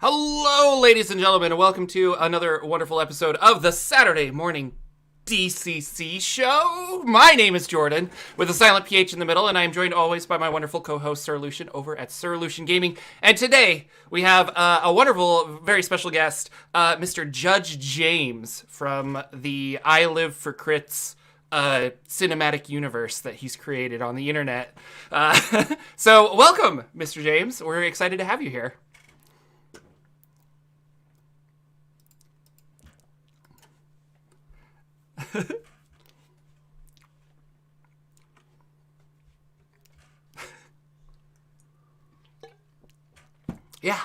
Hello, ladies and gentlemen, and welcome to another wonderful episode of the Saturday Morning DCC Show. My name is Jordan, with a silent PH in the middle, and I am joined always by my wonderful co-host, Surreal, over at Surreal Gaming. And today, we have a wonderful, very special guest, Mr. Judge James from the I Live for Crits cinematic universe that he's created on the internet. So, welcome, Mr. James. We're excited to have you here. Yeah.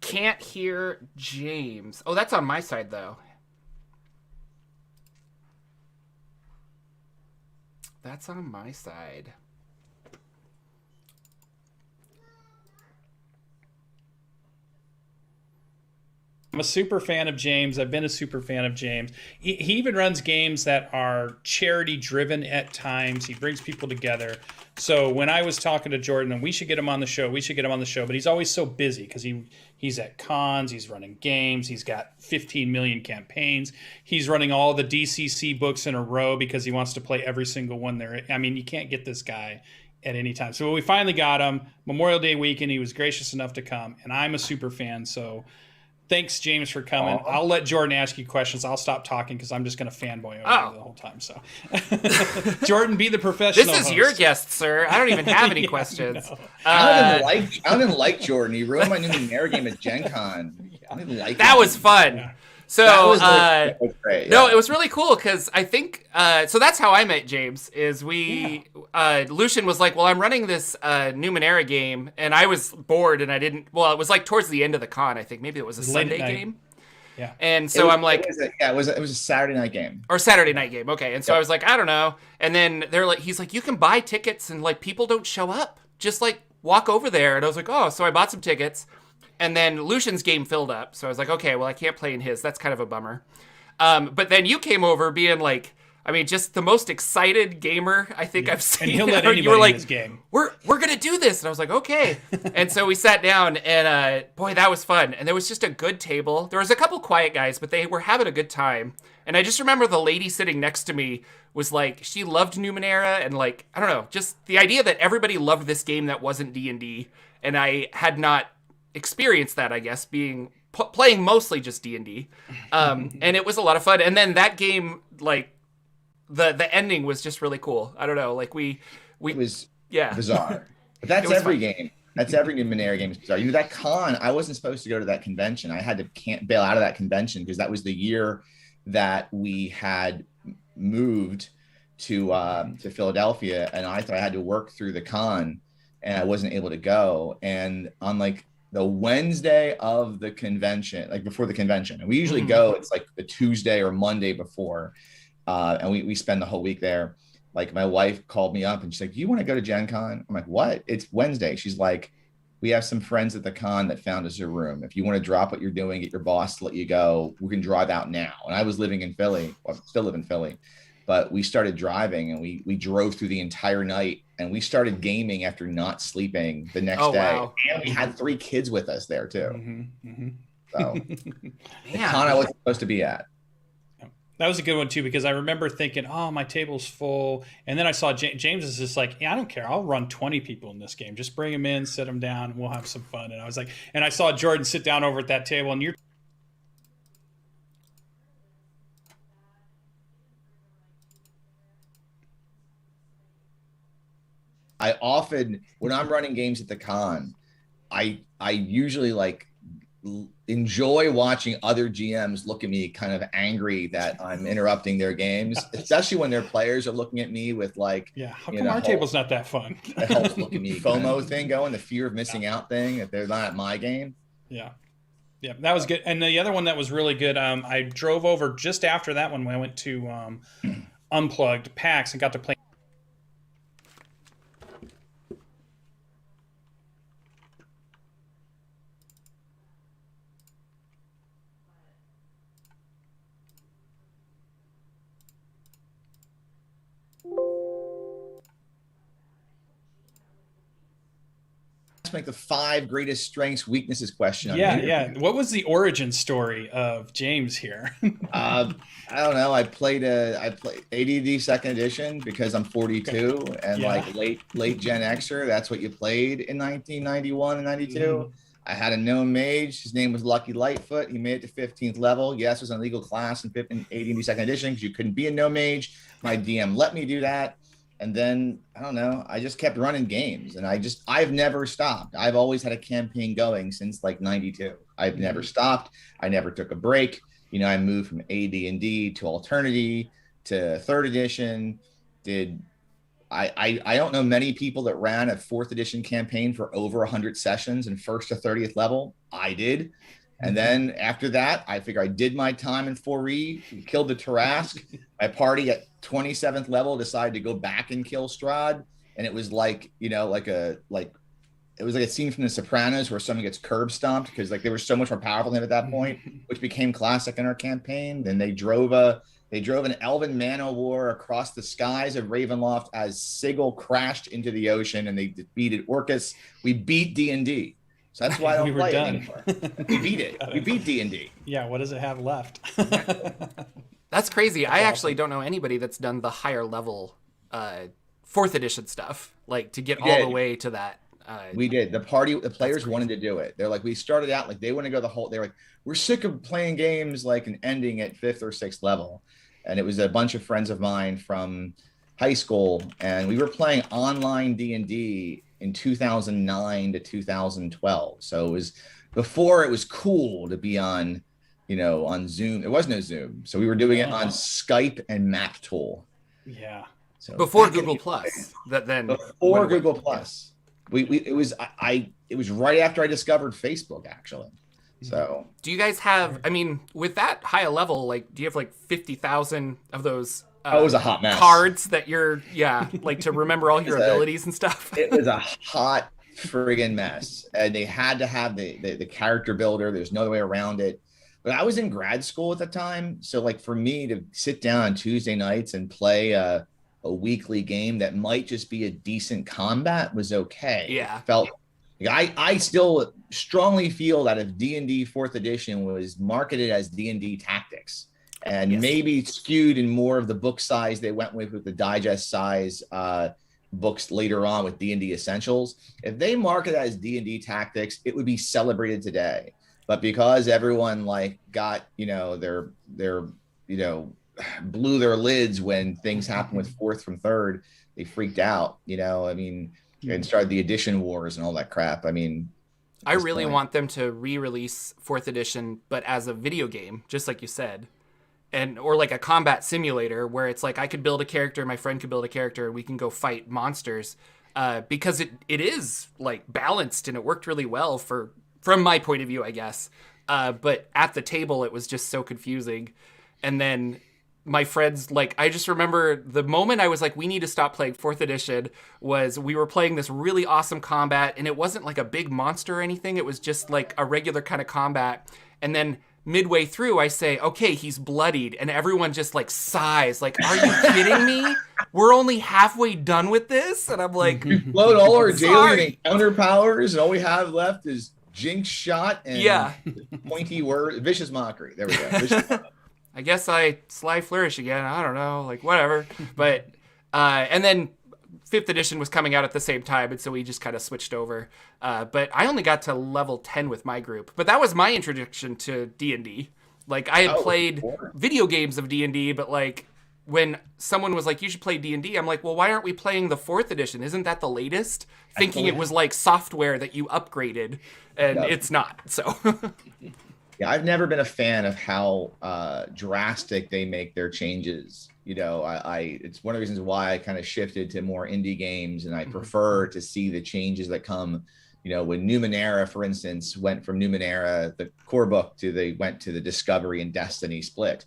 Can't hear James. Oh, that's on my side, though. That's on my side. I'm a super fan of James. I've been a super fan of James. He even runs games that are charity driven at times. He brings people together. So when I was talking to Jordan, and we should get him on the show, but he's always so busy because he's at cons, he's running games, he's got 15 million campaigns, he's running all the DCC books in a row because he wants to play every single one there. I mean, you can't get this guy at any time. So when we finally got him, Memorial Day weekend, he was gracious enough to come, and I'm a super fan, so thanks, James, for coming. I'll let Jordan ask you questions. I'll stop talking because I'm just going to fanboy over you the whole time. So, Jordan, be the professional. This is host. your guest, sir. I don't even have any questions. No. I don't even like Jordan. He ruined my new Numenera game at Gen Con. I didn't like that him. was fun. Yeah. So, that was great, yeah. No, it was really cool because I think, so that's how I met James, is Lucian was like, well, I'm running this Numenera game, and I was bored, and it was like towards the end of the con, I think. Maybe it was a Sunday game. Yeah. And so I'm like... It was a Saturday night game. Or Saturday night game, okay. And so I was like, I don't know. And then he's like, you can buy tickets, and like people don't show up. Just like walk over there. And I was like, oh, so I bought some tickets. And then Lucian's game filled up. So I was like, okay, well, I can't play in his. That's kind of a bummer. But then you came over being like, I mean, just the most excited gamer I think I've seen. And he'll let anybody you were like, in his game. We're going to do this. And I was like, okay. And so we sat down, and boy, that was fun. And there was just a good table. There was a couple quiet guys, but they were having a good time. And I just remember the lady sitting next to me was like, she loved Numenera, and like, I don't know, just the idea that everybody loved this game that wasn't D&D. And I had not experienced that, I guess, being playing mostly just D&D, and it was a lot of fun. And then that game, like the ending was just really cool. I don't know, like it was bizarre. But that's every game. That's every Numenera game is bizarre. That con, I wasn't supposed to go to that convention. I had to bail out of that convention because that was the year that we had moved to Philadelphia, and I thought I had to work through the con, and I wasn't able to go. And on like the Wednesday of the convention, like before the convention, and we usually go, it's like the Tuesday or Monday before, and we spend the whole week there. Like my wife called me up and she's like, do you want to go to Gen Con? I'm like, what? It's Wednesday. She's like, we have some friends at the con that found us a room. If you want to drop what you're doing, get your boss to let you go, we can drive out now. And I was living in Philly, well, I still live in Philly, but we started driving, and we drove through the entire night, and we started gaming after not sleeping the next day. Wow. And we had 3 kids with us there too. So the Man. con I wasn't supposed to be at. That was a good one too, because I remember thinking, oh, my table's full. And then I saw James is just like, yeah, I don't care. I'll run 20 people in this game. Just bring them in, sit them down, and we'll have some fun. And I was like, and I saw Jordan sit down over at that table, and you're I often, when I'm running games at the con, I usually like enjoy watching other GMs look at me kind of angry that I'm interrupting their games, especially when their players are looking at me with like, how come our table's not that fun? The helps look at me FOMO thing going, the fear of missing out thing, if they're not at my game. Yeah, that was good. And the other one that was really good, I drove over just after that one when I went to unplugged PAX and got to play. Make the 5 greatest strengths, weaknesses question. Yeah. What was the origin story of James here? I don't know. I played AD&D second edition because I'm 42 and like late Gen Xer. That's what you played in 1991 and 92. Mm-hmm. I had a known mage. His name was Lucky Lightfoot. He made it to 15th level. Yes, it was an illegal class in AD&D second edition because you couldn't be a no mage. My DM let me do that. And then, I don't know, I just kept running games and I've never stopped. I've always had a campaign going since like 92. I've never stopped. I never took a break. You know, I moved from AD&D to Alternity to third edition. I don't know many people that ran a 4th edition campaign for over 100 sessions and first to 30th level. I did. And then after that, I figure I did my time in 4E, killed the Tarrasque. My party at 27th level decided to go back and kill Strahd. And it was like, you know, it was like a scene from The Sopranos where someone gets curb stomped because like they were so much more powerful than him at that point, which became classic in our campaign. Then they drove an elven man-o'-war across the skies of Ravenloft as Sigil crashed into the ocean and they defeated Orcus. We beat D&D. So that's why I don't play it anymore. We beat it. We beat D&D. Yeah, what does it have left? That's crazy. I actually don't know anybody that's done the higher level 4th edition stuff, like to get all the way to that. We did. The players wanted to do it. They're like, we started out like they want to go the whole. They're like, we're sick of playing games like and ending at 5th or 6th level. And it was a bunch of friends of mine from high school, and we were playing online D&D in 2009 to 2012. So it was before it was cool to be on, you know, on Zoom. There was no Zoom. So we were doing it on Skype and MapTool. Yeah. So before Google Plus. Before Google Plus. It was right after I discovered Facebook, actually. So do you guys have, I mean, with that high a level, like, do you have like 50,000 of those it was a hot mess. Cards that you're, like to remember all your abilities and stuff? It was a hot friggin' mess. And they had to have the character builder. There's no other way around it. But I was in grad school at the time. So like for me to sit down on Tuesday nights and play a weekly game that might just be a decent combat was okay. Yeah. I still strongly feel that if D&D 4th edition was marketed as D&D Tactics, and maybe skewed in more of the book size they went with the digest size books later on with D&D Essentials. If they market it as D&D Tactics, it would be celebrated today. But because everyone like got, you know, their you know, blew their lids when things happened with 4th from 3rd, they freaked out, you know, I mean, and started the edition wars and all that crap. I mean, I really want them to re-release 4th edition, but as a video game, just like you said. Or like a combat simulator where it's like I could build a character, my friend could build a character, and we can go fight monsters. Because it is like balanced and it worked really well from my point of view, I guess. But at the table, it was just so confusing. And then my friends, like, I just remember the moment I was like, we need to stop playing 4th edition was we were playing this really awesome combat, and it wasn't like a big monster or anything. It was just like a regular kind of combat. And then midway through, I say, okay, he's bloodied. And everyone just like sighs, like, are you kidding me? We're only halfway done with this? And I'm like, load all our daily encounter powers, and all we have left is Jinx Shot and pointy word, Vicious Mockery. There we go. I guess I Sly Flourish again. I don't know, like whatever. But and then 5th edition was coming out at the same time, and so we just kind of switched over. But I only got to level 10 with my group. But that was my introduction to D&D. Like I had played video games of D&D, but like when someone was like, you should play D&D, I'm like, well, why aren't we playing the 4th edition? Isn't that the latest? Thinking it was like software that you upgraded, and it's not. So yeah, I've never been a fan of how drastic they make their changes. You know, it's one of the reasons why I kind of shifted to more indie games, and I prefer to see the changes that come. You know, when Numenera, for instance, went from Numenera, the core book, they went to the Discovery and Destiny split.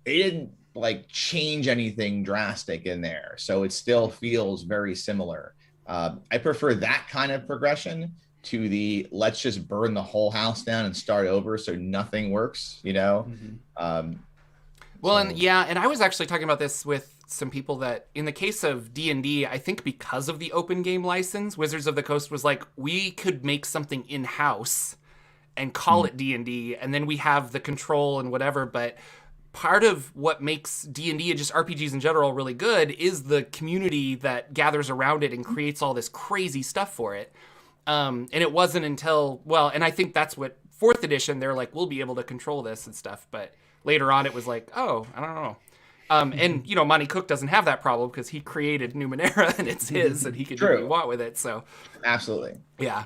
They didn't like change anything drastic in there. So it still feels very similar. I prefer that kind of progression to the let's just burn the whole house down and start over so nothing works, you know? Well, and I was actually talking about this with some people that in the case of D&D, I think because of the open game license, Wizards of the Coast was like, we could make something in-house and call it D&D, and then we have the control and whatever, but part of what makes D&D and just RPGs in general really good is the community that gathers around it and creates all this crazy stuff for it. And it wasn't until, well, and I think that's what 4th edition, they're like, we'll be able to control this and stuff. But later on, it was like, oh, I don't know. And, you know, Monty Cook doesn't have that problem because he created Numenera and it's his and he can do what he want with it. So, absolutely. Yeah.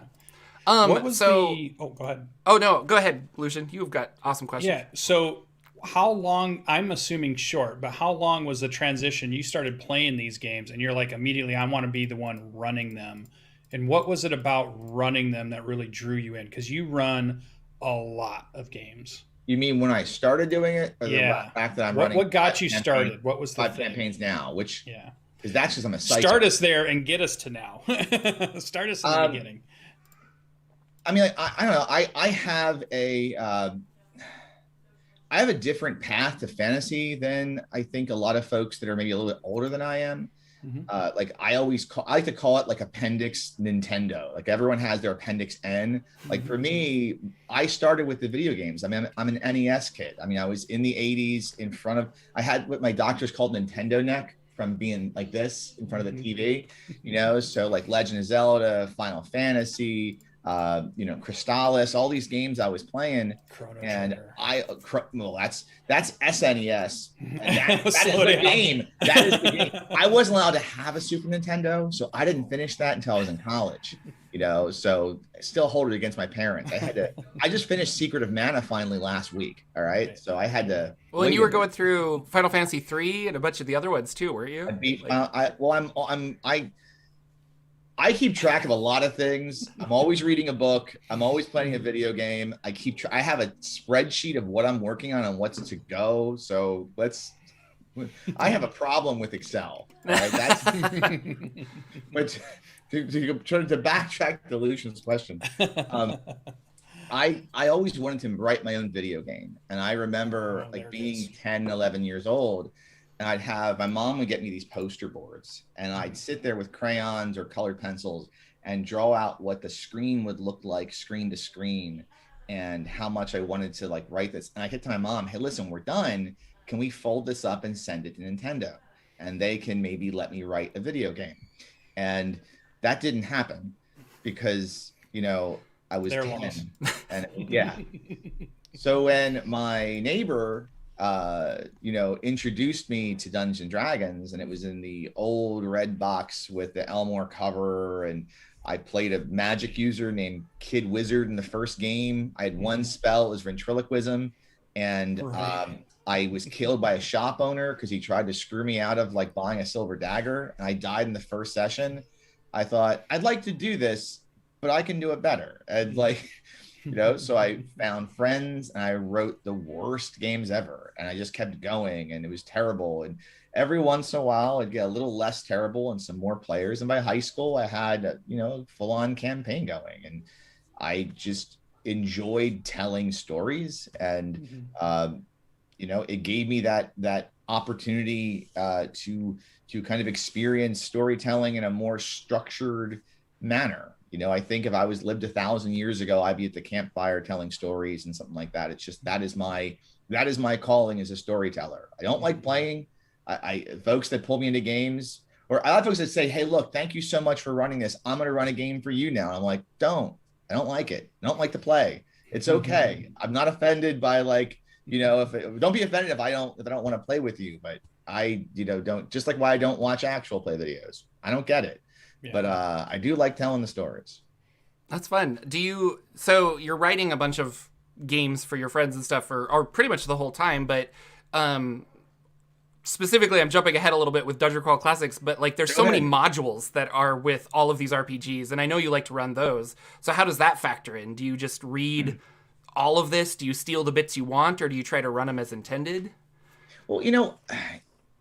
What was oh, go ahead. Oh, no, go ahead, Lucian. You've got awesome questions. Yeah. So, how long, I'm assuming short, but how long was the transition? You started playing these games and you're like, immediately, I want to be the one running them. And what was it about running them that really drew you in? Because you run a lot of games. You mean when I started doing it? Or yeah. The fact that I'm running what got you started? What was the 5 campaigns now? Which, yeah. Because that's just, I'm a psycho. Start us there and get us to now. Start us in the beginning. I mean, I don't know. I have a different path to fantasy than I think a lot of folks that are maybe a little bit older than I am. Like I like to call it like Appendix Nintendo. Like everyone has their Appendix N. Like for me, I started with the video games. I mean, I'm an NES kid. I mean, I was in the 80s in front of, I had what my doctors called Nintendo neck from being like this in front of the TV, you know? So like Legend of Zelda, Final Fantasy, you know, Crystallis, all these games I was playing. And well, that's SNES. That is the game. That is the game. I wasn't allowed to have a Super Nintendo, so I didn't finish that until I was in college, you know, so I still hold it against my parents. I just finished Secret of Mana finally last week. All right. So I had to. Well, and you were going through Final Fantasy 3 and a bunch of the other ones too, weren't you? I keep track of a lot of things. I'm always reading a book. I'm always playing a video game. I have a spreadsheet of what I'm working on and what's to go. So I have a problem with Excel. Right? That's, but to backtrack to Lucian's question, I always wanted to write my own video game. And I remember being 10, 11 years old. And my mom would get me these poster boards and I'd sit there with crayons or colored pencils and draw out what the screen would look like screen to screen and how much I wanted to like write this. And I get to my mom, hey, listen, we're done. Can we fold this up and send it to Nintendo? And they can maybe let me write a video game. And that didn't happen because, you know, I was 10 and yeah. So when my neighbor you know, introduced me to Dungeons and Dragons, and it was in the old red box with the Elmore cover, and I played a magic user named Kid Wizard in the first game. I had one spell, it was ventriloquism, and I was killed by a shop owner because he tried to screw me out of like buying a silver dagger, and I died in the first session. I thought, I'd like to do this, but I can do it better. And like, you know, so I found friends and I wrote the worst games ever, and I just kept going, and it was terrible. And every once in a while it'd get a little less terrible and some more players. And by high school I had, you know, full-on campaign going, and I just enjoyed telling stories. And, you know, it gave me that opportunity to kind of experience storytelling in a more structured manner. You know, I think if I lived 1,000 years ago, I'd be at the campfire telling stories and something like that. It's just, that is my calling as a storyteller. I don't like playing. I folks that pull me into games, or I have folks that say, hey, look, thank you so much for running this. I'm going to run a game for you now. And I'm like, I don't like it. I don't like to play. It's okay. I'm not offended by like, you know, don't be offended if I don't want to play with you, but I, you know, don't, just like why I don't watch actual play videos. I don't get it. Yeah. But I do like telling the stories. That's fun. So you're writing a bunch of games for your friends and stuff or pretty much the whole time, but specifically I'm jumping ahead a little bit with Dungeon Crawl Classics, but like there's so many modules that are with all of these RPGs, and I know you like to run those. So how does that factor in? Do you just read all of this? Do you steal the bits you want, or do you try to run them as intended? Well,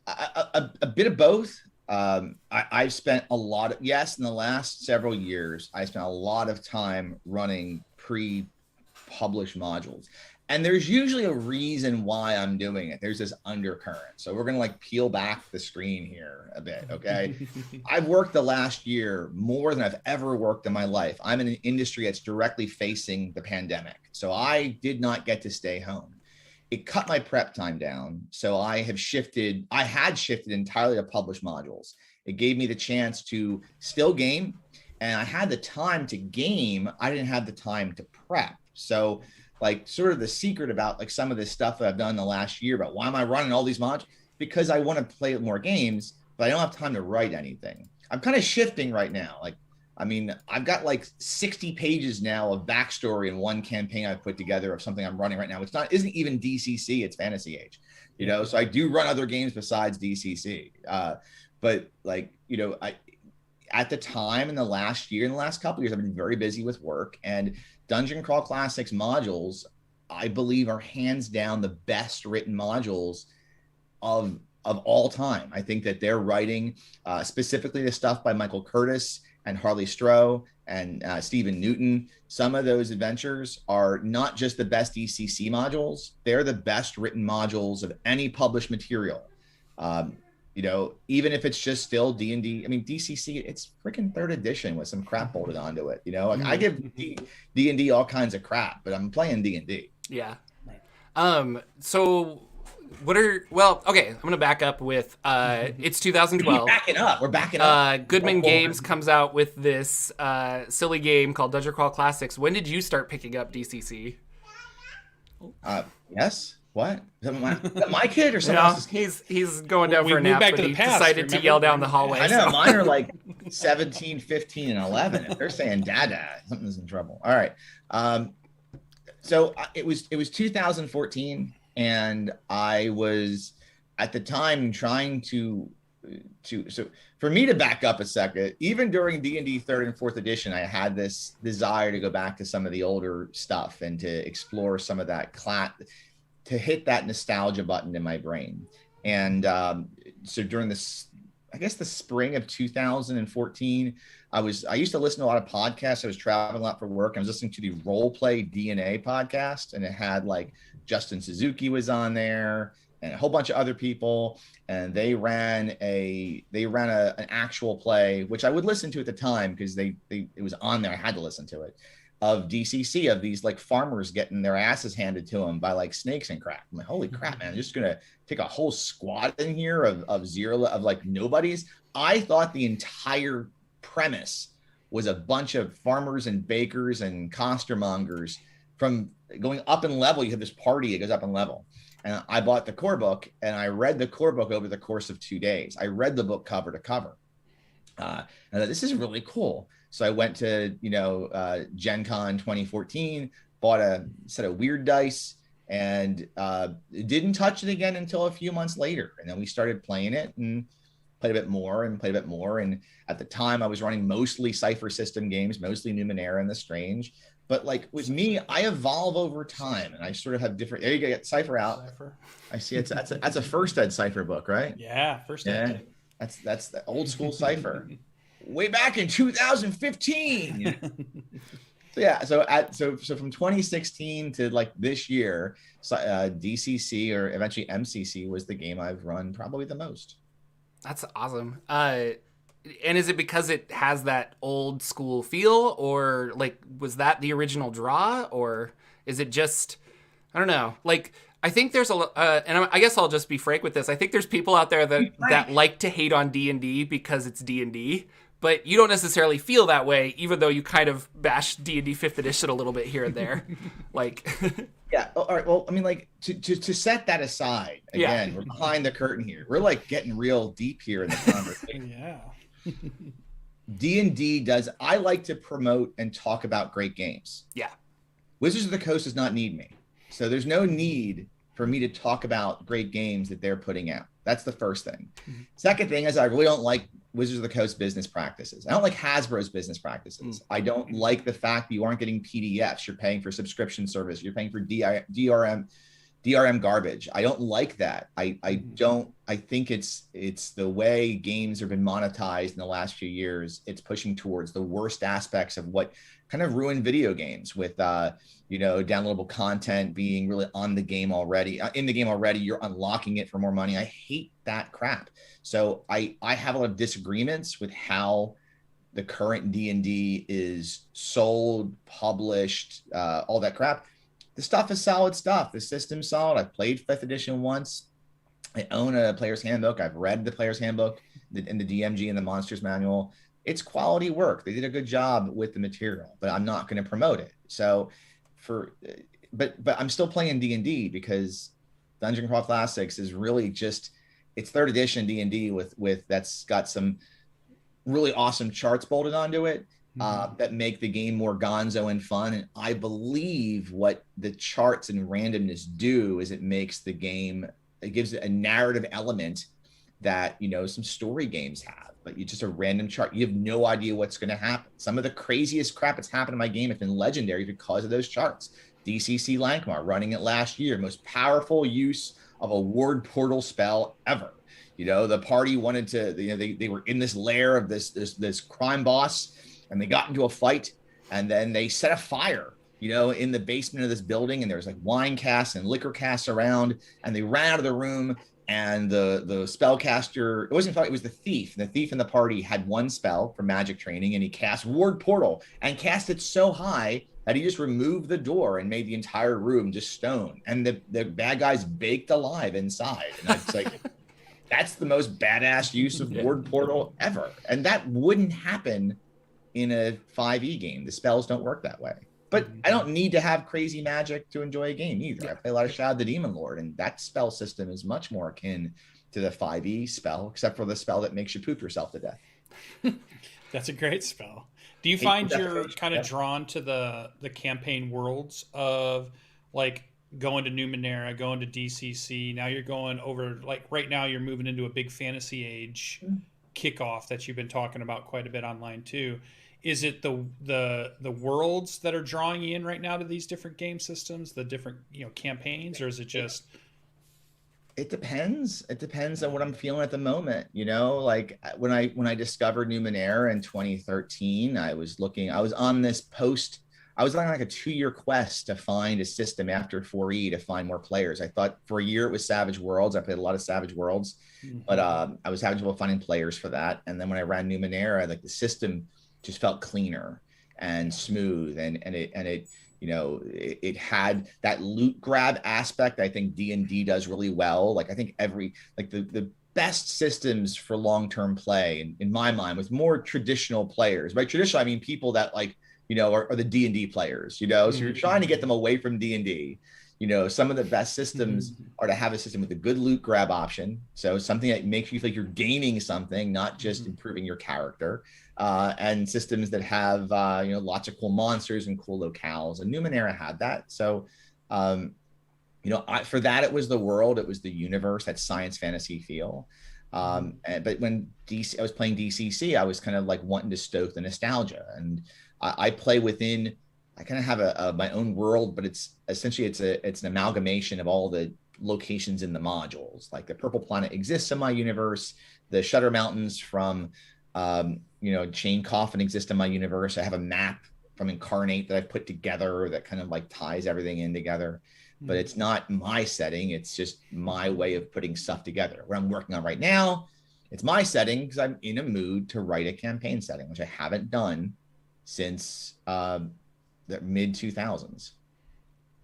a bit of both. I've spent a lot of, yes, in the last several years, I spent a lot of time running pre-published modules. And there's usually a reason why I'm doing it. There's this undercurrent. So we're going to like peel back the screen here a bit. Okay. I've worked the last year more than I've ever worked in my life. I'm in an industry that's directly facing the pandemic. So I did not get to stay home. It cut my prep time down. So I had shifted entirely to published modules. It gave me the chance to still game, and I had the time to game. I didn't have the time to prep. So like sort of the secret about like some of this stuff that I've done in the last year about why am I running all these modules? Because I want to play more games, but I don't have time to write anything. I'm kind of shifting right now. Like, I mean, I've got like 60 pages now of backstory in one campaign I've put together of something I'm running right now. Isn't even DCC, it's Fantasy Age, so I do run other games besides DCC. But like, at the time in the last couple of years, I've been very busy with work, and Dungeon Crawl Classics modules, I believe, are hands down the best written modules of all time. I think that they're writing specifically the stuff by Michael Curtis and Harley Stroh and Stephen Newton. Some of those adventures are not just the best DCC modules, they're the best written modules of any published material. Even if it's just still D&D, I mean, DCC, it's freaking 3rd edition with some crap bolted onto it. Like I give D&D all kinds of crap, but I'm playing D&D. Yeah. So okay, I'm going to back up with, it's 2012. We're backing up. Goodman Games comes out with this silly game called Dungeon Crawl Classics. When did you start picking up DCC? Yes. What? Is that my kid or someone else's kid? He's going down for a nap, but he decided to yell down the hallway. I know, mine are like 17, 15, and 11. If they're saying dada, something's in trouble. All right. So it was 2014, and I was at the time trying to so for me to back up a second, even during D&D 3rd and 4th edition, I had this desire to go back to some of the older stuff and to explore some of that to hit that nostalgia button in my brain. And so during this, I guess the spring of 2014, I used to listen to a lot of podcasts. I was traveling a lot for work. I was listening to the Role Play DNA podcast, and it had like Justin Suzuki was on there and a whole bunch of other people. And they ran an actual play, which I would listen to at the time because it was on there. I had to listen to it, of DCC, of these like farmers getting their asses handed to them by like snakes and crap. I'm like, holy crap, man, I'm just going to take a whole squad in here of zero, of like nobodies. I thought the entire premise was a bunch of farmers and bakers and costermongers from going up in level. You have this party, it goes up in level. And I bought the core book, and I read the core book over the course of 2 days. I read the book cover to cover. And I thought, this is really cool. So I went to, Gen Con 2014, bought a set of weird dice, and didn't touch it again until a few months later. And then we started playing it and played a bit more. And at the time I was running mostly Cypher system games, mostly Numenera and The Strange. But like with me, I evolve over time, and I sort of have different. There you go, get Cypher out. Cypher. I see that's a first ed Cypher book, right? Yeah, first ed. That's the old school Cypher. Way back in 2015. So from 2016 to like this year, DCC, or eventually MCC, was the game I've run probably the most. That's awesome. And is it because it has that old school feel, or like was that the original draw, or is it just, I don't know, like I think there's and I guess I'll just be frank with this. I think there's people out there that like to hate on D&D because it's D&D, but you don't necessarily feel that way, even though you kind of bash D&D 5th edition a little bit here and there. Like, yeah. All right. Well, I mean, like to set that aside, again, we're behind the curtain here. We're like getting real deep here in the conversation. Yeah. D&D I like to promote and talk about great games. Yeah. Wizards of the Coast does not need me. So there's no need for me to talk about great games that they're putting out. That's the first thing. Mm-hmm. Second thing is I really don't like Wizards of the Coast business practices. I don't like Hasbro's business practices. Mm-hmm. I don't like the fact that you aren't getting PDFs. You're paying for subscription service. You're paying for DRM. DRM garbage. I don't like that. I think it's the way games have been monetized in the last few years. It's pushing towards the worst aspects of what kind of ruined video games with, downloadable content being really on the game already, in the game already. You're unlocking it for more money. I hate that crap. So I have a lot of disagreements with how the current D&D is sold, published, all that crap. The stuff is solid stuff. The system's solid. I've played 5th edition once. I own a player's handbook. I've read the player's handbook and the DMG and the monsters manual. It's quality work. They did a good job with the material, but I'm not going to promote it. So but I'm still playing D&D because Dungeon Crawl Classics is really just, it's 3rd edition D&D with that's got some really awesome charts bolted onto it. That make the game more gonzo and fun. And I believe what the charts and randomness do is it makes the game, it gives it a narrative element that, some story games have, but you just a random chart. You have no idea what's going to happen. Some of the craziest crap that's happened in my game has been legendary because of those charts. DCC Lankmar running it last year, most powerful use of a word portal spell ever. The party wanted to, they were in this lair of this crime boss, and they got into a fight, and then they set a fire, in the basement of this building, and there was like wine casks and liquor casks around, and they ran out of the room, and the spellcaster, it was the thief. The thief in the party had one spell for magic training, and he cast Ward Portal and cast it so high that he just removed the door and made the entire room just stone. And the bad guys baked alive inside. And it's like, that's the most badass use of Ward Portal ever. And that wouldn't happen in a 5e game. The spells don't work that way. But I don't need to have crazy magic to enjoy a game either. I play a lot of Shadow the Demon Lord, and that spell system is much more akin to the 5e spell, except for the spell that makes you poop yourself to death. That's a great spell. Do you find you're kind of drawn to the campaign worlds of like going to Numenera, going to DCC? Now you're going over, like right now you're moving into a big fantasy age kickoff that you've been talking about quite a bit online too. Is it the worlds that are drawing you in right now to these different game systems, the different campaigns, or is it just? It depends. It depends on what I'm feeling at the moment. Like when I discovered Numenera in 2013, I was on this post. I was on like a 2-year quest to find a system after 4E to find more players. I thought for a year it was Savage Worlds. I played a lot of Savage Worlds, but I was having trouble finding players for that. And then when I ran Numenera, like the system just felt cleaner and smooth, and it had that loot grab aspect. I think D&D does really well. Like I think the best systems for long-term play in my mind with more traditional players. By traditional, I mean people that are the D&D players, so you're trying to get them away from D&D. Some of the best systems are to have a system with a good loot grab option. So something that makes you feel like you're gaining something, not just improving your character. And systems that have, lots of cool monsters and cool locales. And Numenera had that. So, for that, it was the world, it was the universe, that science fantasy feel. But when I was playing DCC, I was kind of like wanting to stoke the nostalgia. And I play within, I kind of have my own world, but it's essentially it's an amalgamation of all the locations in the modules. Like the Purple Planet exists in my universe. The Shutter Mountains from Chain Coffin exist in my universe. I have a map from Incarnate that I've put together that kind of like ties everything in together. But it's not my setting. It's just my way of putting stuff together. What I'm working on right now, it's my setting because I'm in a mood to write a campaign setting, which I haven't done since the mid 2000s.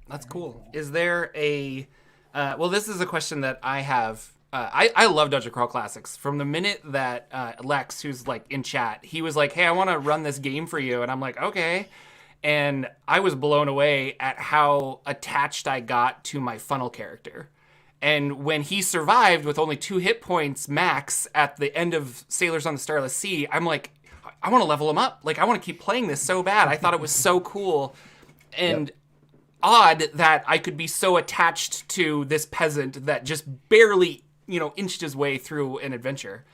That's cool. Is there a this is a question that I have. I love Dungeon Crawl Classics. From the minute that Lex, who's like in chat, he was like, hey, I want to run this game for you. And I'm like, okay. And I was blown away at how attached I got to my funnel character. And when he survived with only 2 hit points max at the end of Sailors on the Starless Sea, I'm like, I want to level him up. Like, I want to keep playing this so bad. I thought it was so cool and odd that I could be so attached to this peasant that just barely, inched his way through an adventure.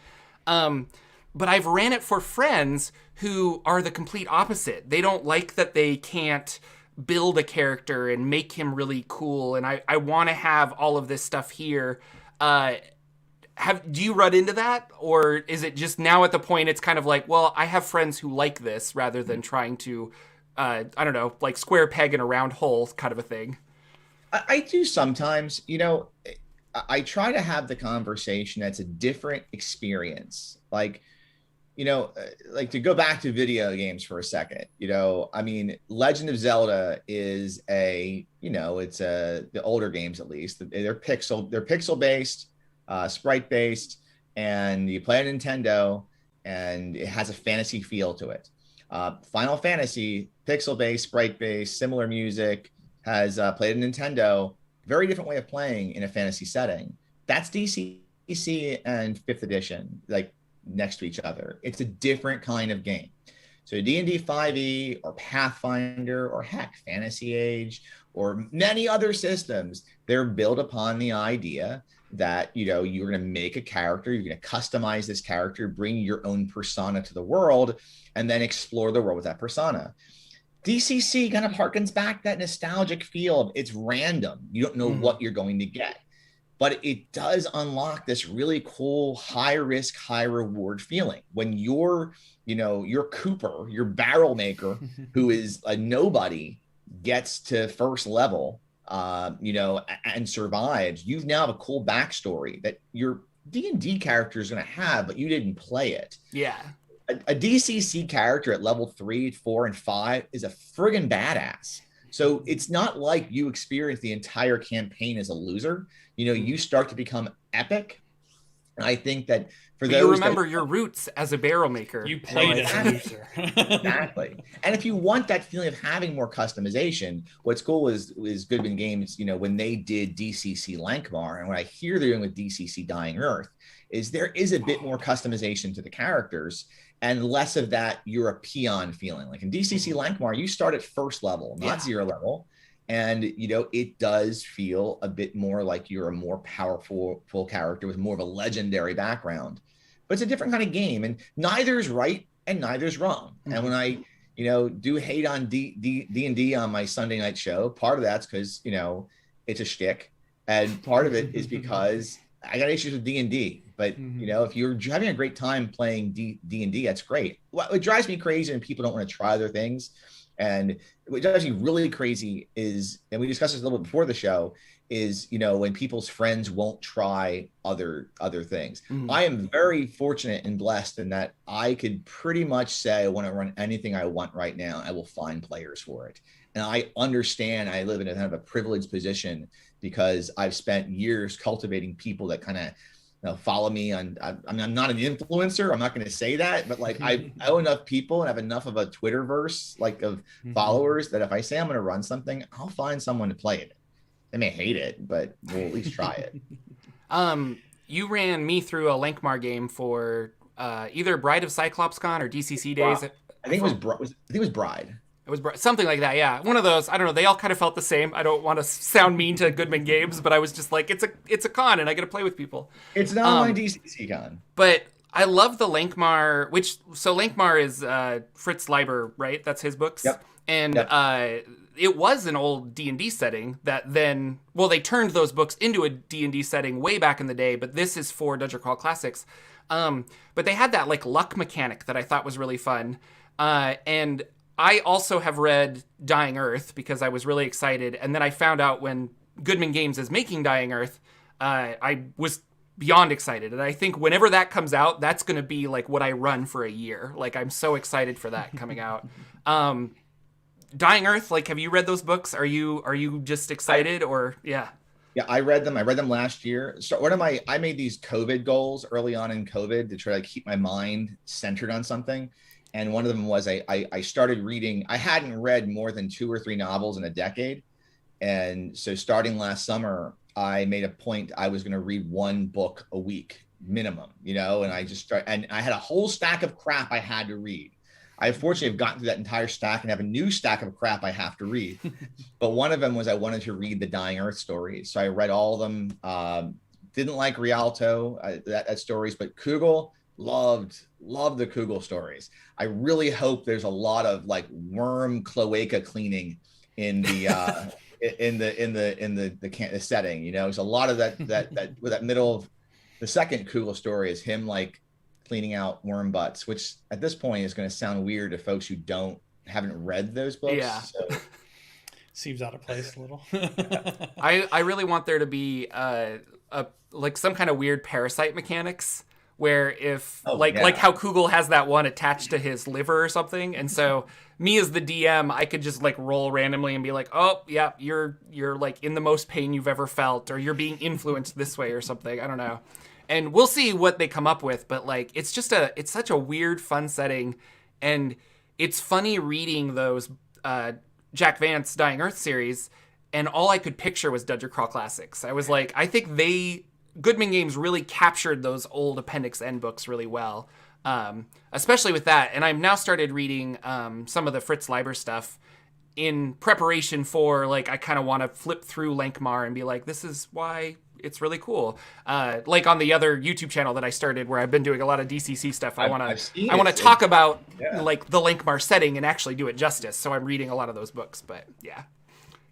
But I've ran it for friends who are the complete opposite. They don't like that they can't build a character and make him really cool, and I want to have all of this stuff here. Do you run into that, or is it just now at the point it's kind of like, well, I have friends who like this rather than trying to, I don't know, like square peg in a round hole kind of a thing? I do sometimes. I try to have the conversation that's a different experience. Like, like to go back to video games for a second, I mean, Legend of Zelda is it's the older games, at least they're pixel based, sprite based, and you play a Nintendo and it has a fantasy feel to it. Final Fantasy, pixel based, sprite based, similar music, has played a Nintendo, very different way of playing in a fantasy setting. That's DCC and 5th edition, like next to each other. It's a different kind of game. So D&D 5e or Pathfinder or heck, Fantasy Age or many other systems, they're built upon the idea that, you're going to make a character, you're going to customize this character, bring your own persona to the world, and then explore the world with that persona. DCC kind of harkens back that nostalgic feel of it's random. You don't know what you're going to get, but it does unlock this really cool, high risk, high reward feeling when you're Cooper, your barrel maker, who is a nobody, gets to first level, and survives. You now have a cool backstory that your D&D character is going to have, but you didn't play it. Yeah. A DCC character at level 3, 4, and 5 is a friggin' badass. So it's not like you experience the entire campaign as a loser. You start to become epic. And I think that for those, you remember your roots as a barrel maker. You played as a loser. Exactly. And if you want that feeling of having more customization, what's cool is Goodman Games, when they did DCC Lankmar, and what I hear they're doing with DCC Dying Earth, is there is a bit more customization to the characters and less of that you're a peon feeling. Like in DCC Lankmar, you start at first level, not zero level. And, it does feel a bit more like you're a more powerful full character with more of a legendary background. But it's a different kind of game, and neither's right and neither's wrong. Mm-hmm. And when I, do hate on D&D on my Sunday night show, part of that's because, it's a shtick. And part of it is because I got issues with D&D. But, if you're having a great time playing D&D, that's great. What drives me crazy when people don't want to try other things, and what drives me really crazy is, and we discussed this a little bit before the show, is, when people's friends won't try other things. I am very fortunate and blessed in that I could pretty much say I want to run anything I want right now. I will find players for it. And I understand I live in a kind of a privileged position because I've spent years cultivating people that kind of follow me on. I'm not an influencer. I'm not going to say that, but like I know enough people and have enough of a Twitterverse like of followers that if I say I'm going to run something, I'll find someone to play it. They may hate it, but we'll at least try it. You ran me through a Lankmar game for either Bride of CyclopsCon or DCC days. I think it was Bride. It was something like that, yeah. One of those. I don't know. They all kind of felt the same. I don't want to sound mean to Goodman Games, but I was just like, it's a con, and I get to play with people. It's an online DCC con. But I love the Lankmar, so Lankmar is Fritz Leiber, right? That's his books. Yep. And it was an old D&D setting that then, well, they turned those books into a D&D setting way back in the day, but this is for Dungeon Crawl Classics. But they had that like luck mechanic that I thought was really fun. And I also have read Dying Earth because I was really excited. And then I found out when Goodman Games is making Dying Earth, I was beyond excited. And I think whenever that comes out, that's going to be like what I run for a year. Like I'm so excited for that coming out. Dying Earth, like, have you read those books? Are you just excited or yeah? Yeah, I read them. I read them last year. So I made these COVID goals early on in COVID to try to keep my mind centered on something. And one of them was I started reading. I hadn't read more than 2 or 3 novels in a decade. And so starting last summer, I made a point I was going to read 1 book a week minimum, and and I had a whole stack of crap I had to read. I fortunately have gotten through that entire stack and have a new stack of crap I have to read. But one of them was I wanted to read the Dying Earth stories. So I read all of them. Didn't like Rialto, that stories, but Kugel, loved the Kugel stories. I really hope there's a lot of like worm cloaca cleaning in the the setting. You know, it's a lot of that middle of the second cool story is him like cleaning out worm butts, which at this point is going to sound weird to folks who haven't read those books. Yeah. So. Seems out of place a little. I really want there to be like some kind of weird parasite mechanics where if like how Kugel has that one attached to his liver or something, and so me as the DM, I could just like roll randomly and be like, oh yeah, you're like in the most pain you've ever felt, or you're being influenced this way or something. I don't know. And we'll see what they come up with, but like it's such a weird, fun setting, and it's funny reading those Jack Vance Dying Earth series, and all I could picture was Dungeon Crawl Classics. I was like, I think Goodman Games really captured those old Appendix N books really well, especially with that. And I've now started reading some of the Fritz Leiber stuff in preparation for, like, I kind of want to flip through Lankmar and be like, this is why it's really cool. Like on the other YouTube channel that I started where I've been doing a lot of DCC stuff, I want to talk about like the Lankmar setting and actually do it justice. So I'm reading a lot of those books, but yeah,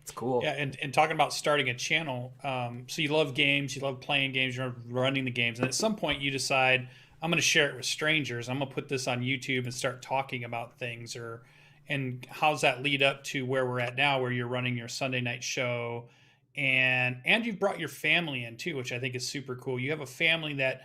it's cool. Yeah, and talking about starting a channel, so you love games, you love playing games, you're running the games, and at some point you decide, I'm going to share it with strangers. I'm going to put this on YouTube and start talking about things. And how's that lead up to where we're at now, where you're running your Sunday night show? And you've brought your family in too, which I think is super cool. You have a family that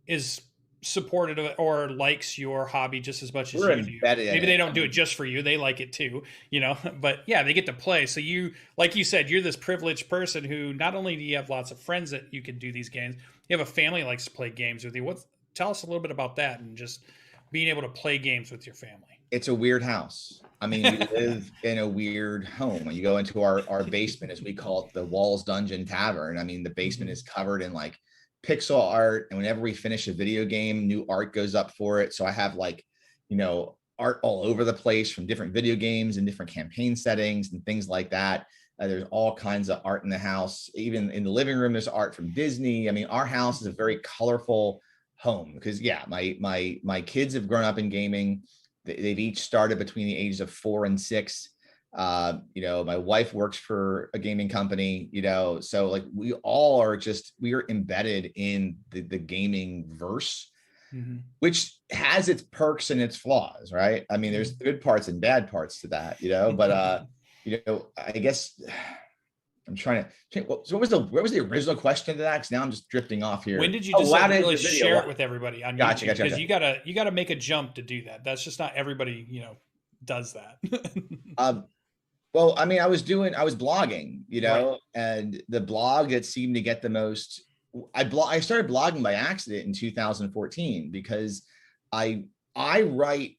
is supportive of it or likes your hobby just as much as you do. Maybe they don't do it just for you. They like it too, you know, but yeah, they get to play. So you, like you said, you're this privileged person who not only do you have lots of friends that you can do these games, you have a family that likes to play games with you. Tell us a little bit about that and just being able to play games with your family. It's a weird house. I mean, we live in a weird home. You go into our basement, as we call it, the Walls Dungeon Tavern. I mean, the basement is covered in like pixel art. And whenever we finish a video game, new art goes up for it. So I have like, you know, art all over the place from different video games and different campaign settings and things like that. There's all kinds of art in the house. Even in the living room, there's art from Disney. I mean, our house is a very colorful home because my kids have grown up in gaming. They've each started between the ages of 4 and 6. You know, my wife works for a gaming company, you know, so like we are embedded in the gaming verse, which has its perks and its flaws, right? I mean, there's good parts and bad parts to that, you know, but you know, I guess I'm trying to. So what was the original question to that? Because now I'm just drifting off here. When did you decide to really share it with everybody on YouTube? Gotcha. Because you gotta make a jump to do that. That's just not everybody, you know, does that. Well, I mean, I was blogging, you know, right. And the blog that seemed to get the most. I started blogging by accident in 2014 because I write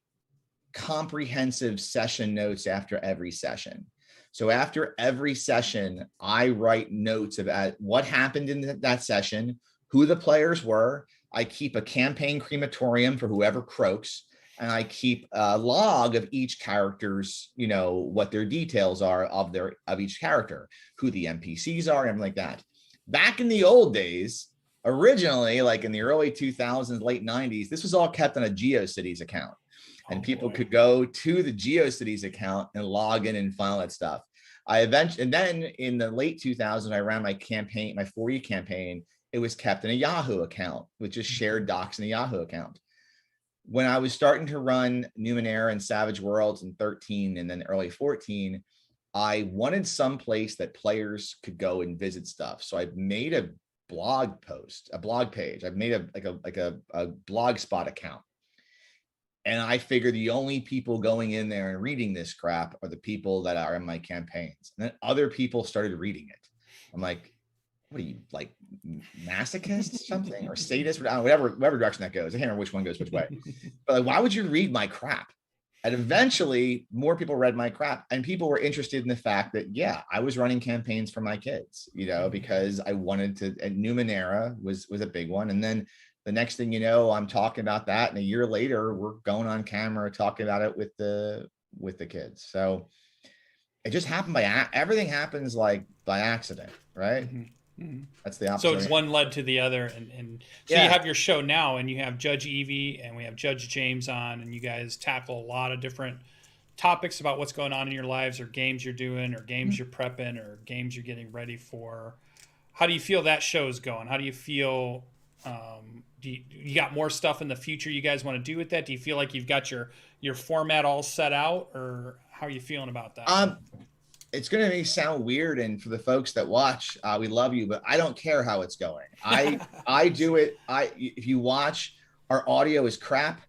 comprehensive session notes after every session. So after every session, I write notes about what happened in that session, who the players were. I keep a campaign crematorium for whoever croaks, and I keep a log of each character's, you know, what their details are of each character, who the NPCs are, and everything like that. Back in the old days, originally, like in the early 2000s, late 90s, this was all kept on a GeoCities account. And people could go to the GeoCities account and log in and find all that stuff. And then in the late 2000s, I ran my 4E campaign. It was kept in a Yahoo account, with just shared docs in a Yahoo account. When I was starting to run Numenera and Savage Worlds in 13 and then early 14, I wanted some place that players could go and visit stuff. So I made a blog page. I've made a Blogspot account. And I figure the only people going in there and reading this crap are the people that are in my campaigns. And then other people started reading it. I'm like, what are you, like masochist or something, or sadist, or whatever direction that goes. I can't remember which one goes which way. But like, why would you read my crap? And eventually more people read my crap, and people were interested in the fact that, yeah, I was running campaigns for my kids, you know, because I wanted to, and Numenera was a big one. And then the next thing you know, I'm talking about that, and a year later, we're going on camera talking about it with the kids. So it just happened everything happens like by accident, right? Mm-hmm. That's the opposite. So it's one led to the other, and so you have your show now, and you have Judge Evie and we have Judge James on, and you guys tackle a lot of different topics about what's going on in your lives, or games you're doing, or games you're prepping, or games you're getting ready for. How do you feel that show is going? How do you feel? Do you got more stuff in the future you guys want to do with that? Do you feel like you've got your format all set out, or how are you feeling about that? It's going to sound weird, and for the folks that watch, we love you, but I don't care how it's going. I do it. If you watch, our audio is crap.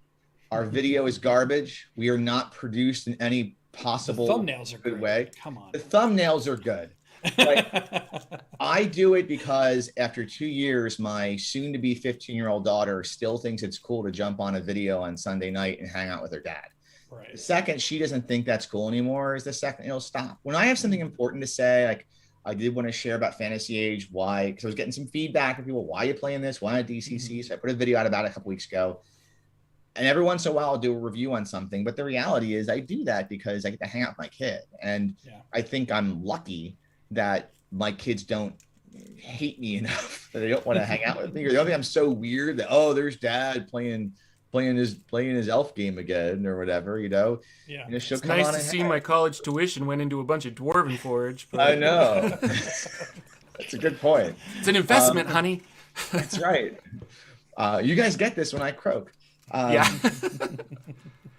Our video is garbage. We are not produced in any possible thumbnails are good great. way. Come on. The thumbnails are good. But I do it because after 2 years, my soon-to-be 15-year-old daughter still thinks it's cool to jump on a video on Sunday night and hang out with her dad. Right. The second she doesn't think that's cool anymore is the second it'll stop. When I have something important to say, like I did want to share about Fantasy Age, why, because I was getting some feedback from people, why are you playing this? Why not DCC? So I put a video out about it a couple weeks ago. And every once in a while, I'll do a review on something. But the reality is I do that because I get to hang out with my kid. And I think I'm lucky that my kids don't hate me enough that they don't want to hang out with me. Or they don't think I'm so weird that, oh, there's dad playing his elf game again or whatever, you know. Yeah. It's nice to see my college tuition went into a bunch of Dwarven Forge. But... I know. That's a good point. It's an investment, honey. That's right. You guys get this when I croak.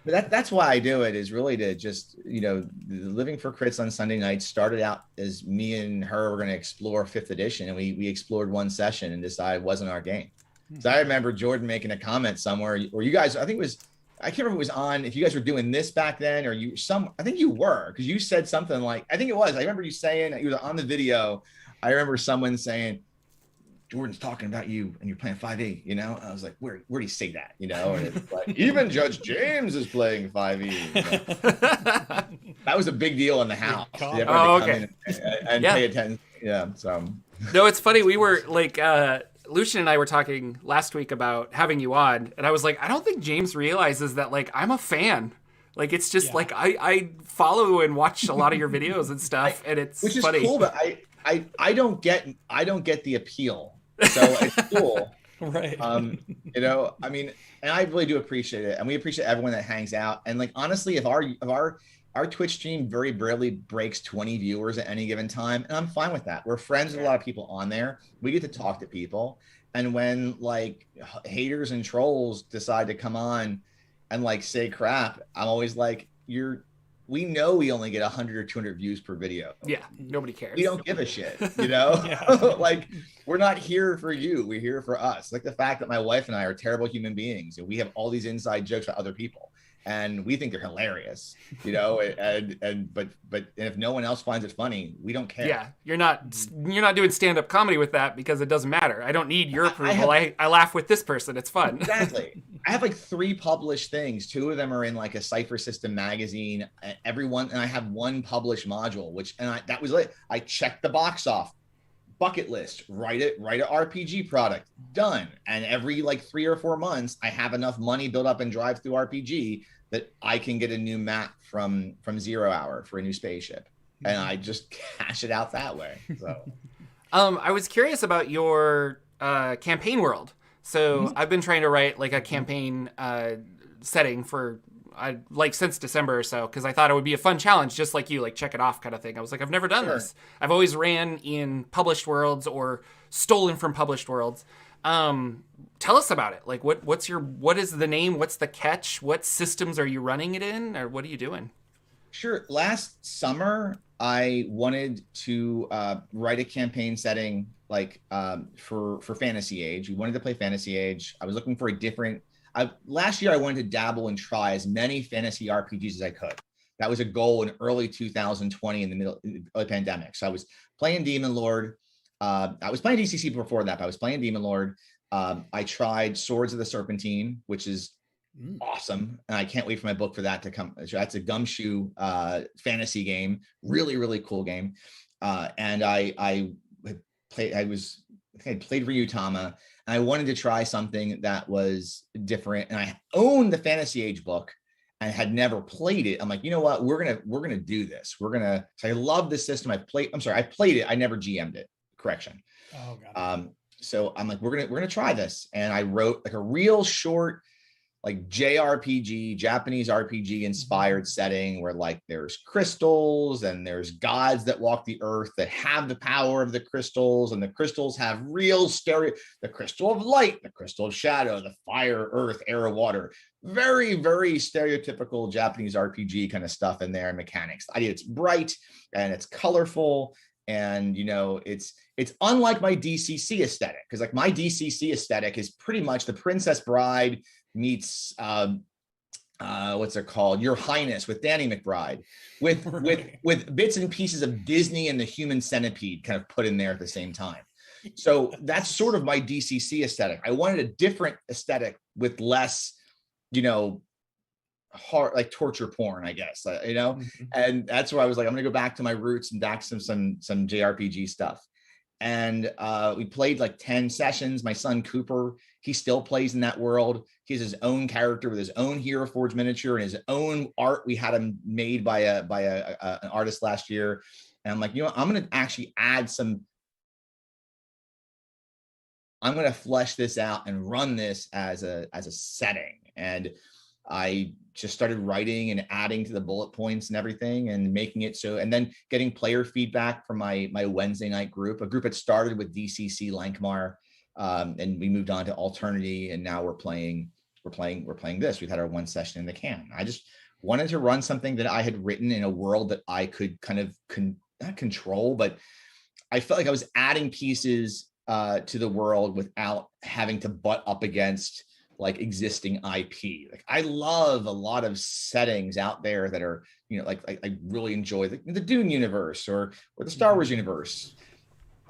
But that's why I do it, is really to just, you know, Living for Crits on Sunday nights started out as me and her were going to explore 5th edition, and we explored one session and decided it wasn't our game. So I remember Jordan making a comment somewhere, or you guys, I think it was, I can't remember if it was on, if you guys were doing this back then, or I think you were, because you said something like, I think it was, I remember you saying, you were on the video, I remember someone saying, Jordan's talking about you and you're playing 5e, you know? And I was like, where do you say that? You know, and it's like, even Judge James is playing 5e. You know? That was a big deal in the house. Okay. And pay attention. Yeah. So. No, it's funny. We were like, Lucian and I were talking last week about having you on, and I was like, I don't think James realizes that, like, I'm a fan. Like, it's just like, I follow and watch a lot of your videos and stuff, and it's which is funny. Cool, but I don't get the appeal. So it's cool. Right. You know, I mean, and I really do appreciate it. And we appreciate everyone that hangs out. And like, honestly, if our Twitch stream very barely breaks 20 viewers at any given time, and I'm fine with that. We're friends with a lot of people on there. We get to talk to people. And when like haters and trolls decide to come on and like say crap, I'm always like, we know we only get 100 or 200 views per video. Yeah, nobody cares. We don't give a shit, you know? Like, we're not here for you. We're here for us. Like the fact that my wife and I are terrible human beings, and we have all these inside jokes about other people, and we think they're hilarious, you know? But if no one else finds it funny, we don't care. Yeah, you're not doing stand-up comedy with that because it doesn't matter. I don't need your approval. I laugh with this person. It's fun. Exactly. I have like 3 published things. 2 of them are in like a Cypher System magazine. And I have 1 published module, that was it. I checked the box off. Bucket list, write an RPG product, done. And every like 3 or 4 months, I have enough money built up in Drive Through RPG that I can get a new map from 0 Hour for a new spaceship, and I just cash it out that way. So, I was curious about your campaign world. So I've been trying to write like a campaign setting for since December or so, because I thought it would be a fun challenge, just like you, like check it off kind of thing. I was like, I've never done this. I've always ran in published worlds or stolen from published worlds. Tell us about it. Like, what is the name? What's the catch? What systems are you running it in, or what are you doing? Sure. Last summer, I wanted to write a campaign setting like for Fantasy Age. We wanted to play Fantasy Age. I was looking for a different. Last year, I wanted to dabble and try as many fantasy RPGs as I could. That was a goal in early 2020 in the middle of the pandemic. So I was playing Demon Lord. I was playing DCC before that, but I was playing Demon Lord. I tried Swords of the Serpentine, which is awesome. And I can't wait for my book for that to come. That's a gumshoe fantasy game. Really, really cool game. And I played Ryutama. And I wanted to try something that was different. And I owned the Fantasy Age book and had never played it. I'm like, you know what? We're gonna do this. So I love this system. I played it. I never GM'd it. Correction. Oh God. So I'm like, we're gonna try this. And I wrote like a real short like JRPG, Japanese RPG inspired setting where like there's crystals and there's gods that walk the earth that have the power of the crystals, and the crystals have real the crystal of light, the crystal of shadow, the fire, earth, air, water. Very, very stereotypical Japanese RPG kind of stuff in there, and mechanics. The idea it's bright and it's colorful, and you know, it's unlike my DCC aesthetic, because like my DCC aesthetic is pretty much the Princess Bride meets what's it called, Your Highness with Danny McBride, with bits and pieces of Disney and the Human Centipede kind of put in there at the same time. So that's sort of my DCC aesthetic. I wanted a different aesthetic with less, you know, hard, like torture porn, I guess, you know. And that's where I was like, I'm gonna go back to my roots and back some JRPG stuff. And we played like 10 sessions. My son Cooper, he still plays in that world. He has his own character with his own Hero Forge miniature and his own art. We had him made by an artist last year. And I'm like, you know what? I'm going to actually add some. I'm going to flesh this out and run this as a setting. And I just started writing and adding to the bullet points and everything and making it so, and then getting player feedback from my Wednesday night group, a group that started with DCC Lankmar, and we moved on to Alternity, and now we're playing this. We've had our one session in the can. I just wanted to run something that I had written in a world that I could kind of not control, but I felt like I was adding pieces to the world without having to butt up against like existing IP. Like I love a lot of settings out there that are, you know, like I really enjoy the Dune universe or the Star Wars universe.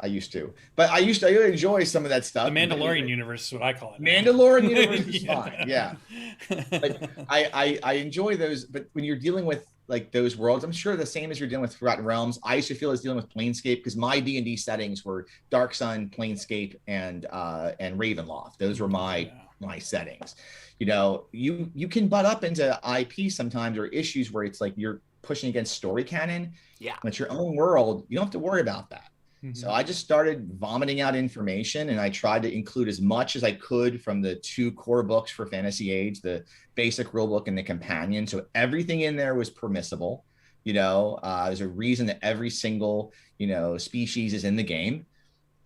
I used to really enjoy some of that stuff. The Mandalorian universe is what I call it now. Mandalorian universe is fine. Yeah. Like I enjoy those, but when you're dealing with like those worlds, I'm sure the same as you're dealing with Forgotten Realms. I used to feel as dealing with Planescape, because my D&D settings were Dark Sun, Planescape, and Ravenloft. Those were my settings. You know, you can butt up into IP sometimes, or issues where it's like you're pushing against story canon. Yeah. But your own world, you don't have to worry about that. So I just started vomiting out information, and I tried to include as much as I could from the 2 core books for Fantasy Age, the basic rule book and the companion. So everything in there was permissible. You know, there's a reason that every single, you know, species is in the game.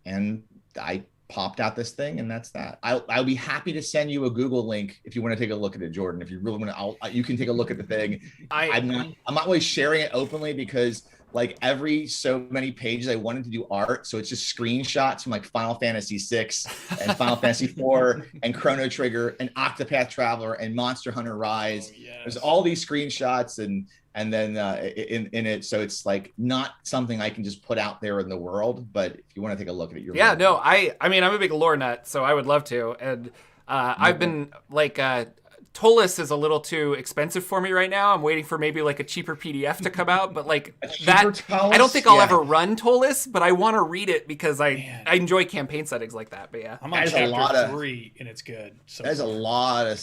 And I popped out this thing, and that's that. I'll be happy to send you a Google link if you want to take a look at it, Jordan. If you really want to, you can take a look at the thing. I'm not really sharing it openly, because like every so many pages I wanted to do art, so it's just screenshots from like Final Fantasy VI and Final Fantasy IV and Chrono Trigger and Octopath Traveler and Monster Hunter Rise. Oh, yes. There's all these screenshots and then in it, so it's like not something I can just put out there in the world. But if you want to take a look at it, I mean I'm a big lore nut, so I would love to. And I've been like Tolus is a little too expensive for me right now. I'm waiting for maybe like a cheaper PDF to come out, but like that, I don't think I'll ever run Tolus, but I want to read it because I enjoy campaign settings like that. But yeah, I'm on chapter 3 and it's good. So there's a lot of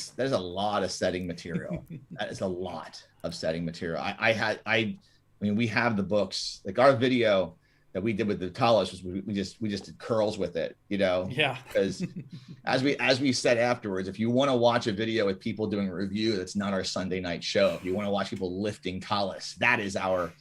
setting material. That is a lot of setting material. I mean, we have the books, like our video that we did with the Talos was we just did curls with it, you know? Yeah. Because as we said afterwards, if you want to watch a video with people doing a review, that's not our Sunday night show. If you want to watch people lifting Talos, that is our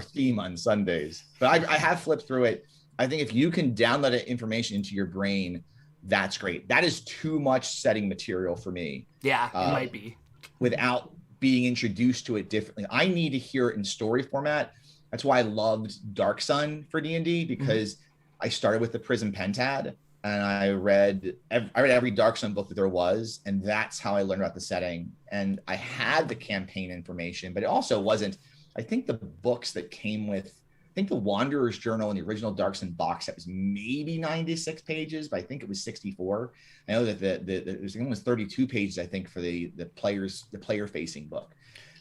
theme on Sundays. But I have flipped through it. I think if you can download that information into your brain, that's great. That is too much setting material for me. Yeah, it might be. Without being introduced to it differently. I need to hear it in story format. That's why I loved Dark Sun for D&D, because I started with the Prism Pentad, and I read every Dark Sun book that there was, and that's how I learned about the setting. And I had the campaign information, but it also wasn't. I think the books that came with, I think the Wanderer's Journal and the original Dark Sun box set was maybe 96 pages, but I think it was 64. I know that it was 32 pages, I think, for the player facing book.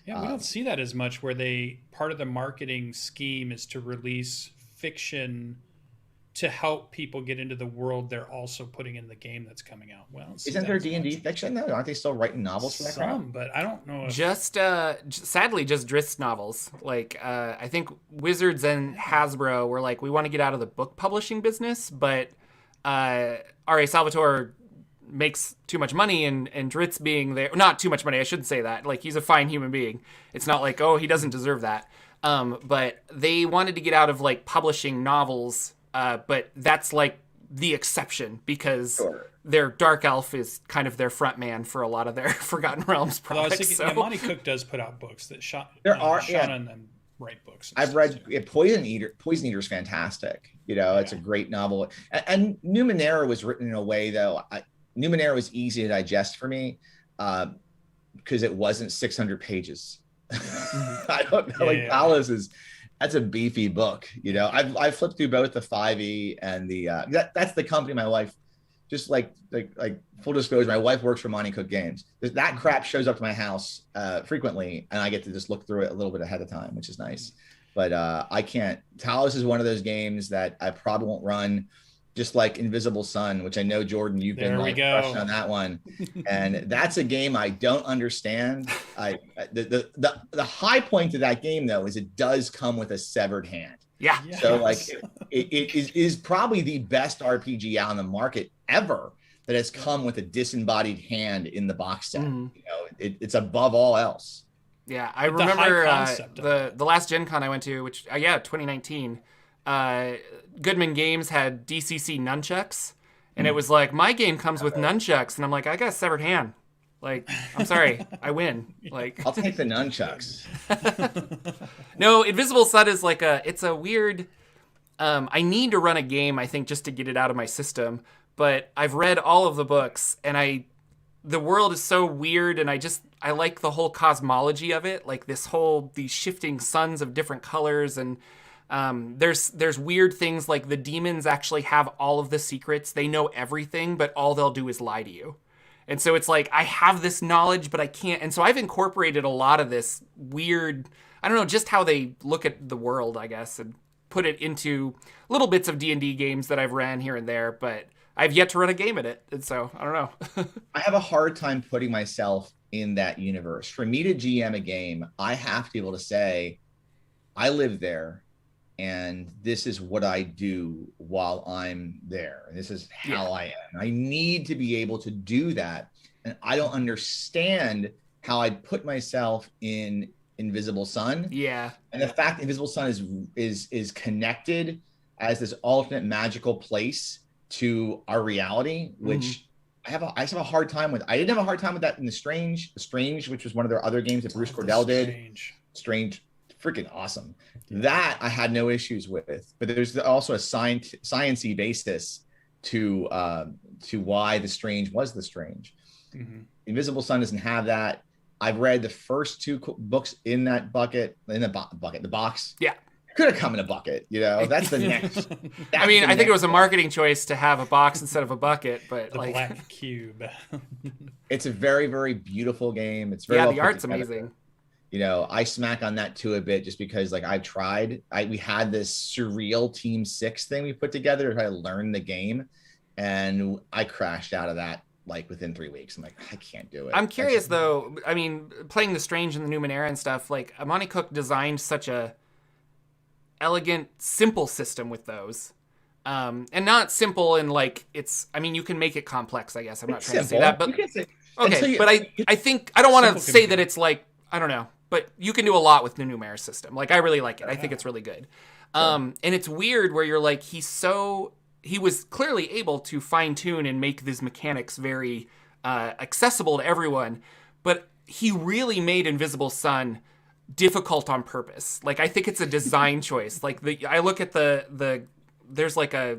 Yeah, we don't see that as much, where part of the marketing scheme is to release fiction to help people get into the world they're also putting in the game that's coming out. Well, isn't there D&D fiction though? Aren't they still writing novels for that crowd? But I don't know. Just sadly, just Drizzt novels. Like I think Wizards and Hasbro were like, we want to get out of the book publishing business, but R.A. Salvatore makes too much money, and Dritz being there, not too much money, I shouldn't say that. Like, he's a fine human being. It's not like, oh, he doesn't deserve that. But they wanted to get out of like publishing novels, but that's like the exception because their Dark Elf is kind of their front man for a lot of their Forgotten Realms products. I was thinking, Monty Cook does put out books that Sean and them write books. I've read Poison Eater. Poison Eater is fantastic. You know, it's a great novel. And Numenera was written in a way, though. Numenera was easy to digest for me because it wasn't 600 pages. I don't know. Palace that's a beefy book. You know, I've flipped through both the 5e and the that's the company my wife. Just like full disclosure, my wife works for Monty Cook Games. That crap shows up to my house frequently, and I get to just look through it a little bit ahead of time, which is nice. But I can't. Talos is one of those games that I probably won't run, just like Invisible Sun, which I know, Jordan, you've been like crushed on that one. And that's a game I don't understand. The high point of that game, though, is it does come with a severed hand. Yeah. So like it is probably the best RPG out on the market ever that has come with a disembodied hand in the box set. You know, it's above all else. Yeah, I remember the last Gen Con I went to, which 2019. Goodman Games had DCC nunchucks, and it was like, my game comes with nunchucks, and I'm like, I got a severed hand. Like, I'm sorry, I win. Like, I'll take the nunchucks. No, Invisible Sun is like it's a weird. I need to run a game, I think, just to get it out of my system. But I've read all of the books, and the world is so weird, and I like the whole cosmology of it, like these shifting suns of different colors, and there's weird things like the demons actually have all of the secrets. They know everything, but all they'll do is lie to you. And so it's like, I have this knowledge, but I can't. And so I've incorporated a lot of this weird, I don't know, just how they look at the world, I guess, and put it into little bits of D&D games that I've ran here and there, but I've yet to run a game in it. And so I don't know. I have a hard time putting myself in that universe. For me to GM a game, I have to be able to say, I live there, and this is what I do while I'm there. And this is how I am. I need to be able to do that. And I don't understand how I'd put myself in Invisible Sun. Yeah. And the fact that Invisible Sun is connected as this alternate magical place to our reality, which I just have a hard time with. I didn't have a hard time with that in The Strange, which was one of their other games that Bruce Cordell did. Strange. Freaking awesome. That I had no issues with, but there's also a sciencey basis to why The Strange was The Strange. Invisible Sun doesn't have that. I've read the first two books in that bucket, the box. Yeah. Could have come in a bucket, you know. That's the next. I mean, I think it was a marketing choice to have a box instead of a bucket, but the black cube. It's a very, very beautiful game. It's very well the art's amazing. You know, I smack on that too a bit just because, like, I've tried. We had this Surreal Team 6 thing we put together to try to learn the game, and I crashed out of that like within 3 weeks. I'm like, I can't do it. I'm curious though. I mean, playing The Strange and the Numenera and stuff, like Monty Cook designed such a elegant, simple system with those. And not simple in like it's. I mean, you can make it complex. I guess I'm not trying to say that, but okay. But I think I don't want to say that it's like, I don't know. But you can do a lot with the Numenera system. Like, I really like it. I think it's really good. And it's weird where you're like, he was clearly able to fine tune and make these mechanics very accessible to everyone. But he really made Invisible Sun difficult on purpose. Like, I think it's a design choice. Like, I look at there's like a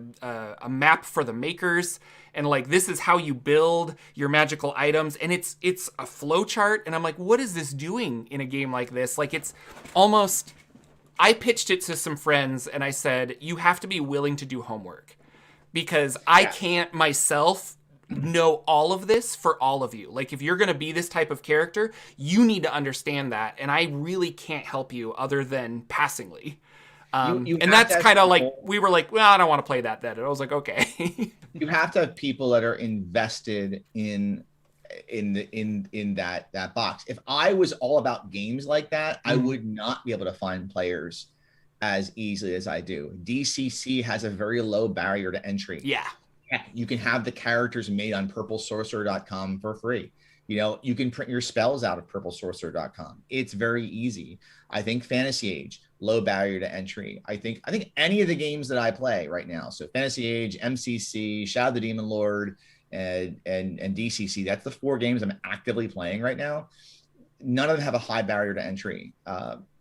map for the makers, and like, this is how you build your magical items, and it's a flow chart, and I'm like, what is this doing in a game like this? Like, it's almost, I pitched it to some friends, and I said, you have to be willing to do homework, because I can't myself know all of this for all of you. Like, if you're going to be this type of character, you need to understand that, and I really can't help you other than passingly. And that's kind of like, we were like, well, I don't want to play that then. And I was like, okay. You have to have people that are invested in that box. If I was all about games like that, I would not be able to find players as easily as I do. DCC has a very low barrier to entry. Yeah. Heck, you can have the characters made on purplesorcerer.com for free. You know, you can print your spells out of purplesorcerer.com. It's very easy. I think Fantasy Age, low barrier to entry. I think any of the games that I play right now, so Fantasy Age, MCC, Shadow of the Demon Lord, and DCC, that's the 4 games I'm actively playing right now. None of them have a high barrier to entry.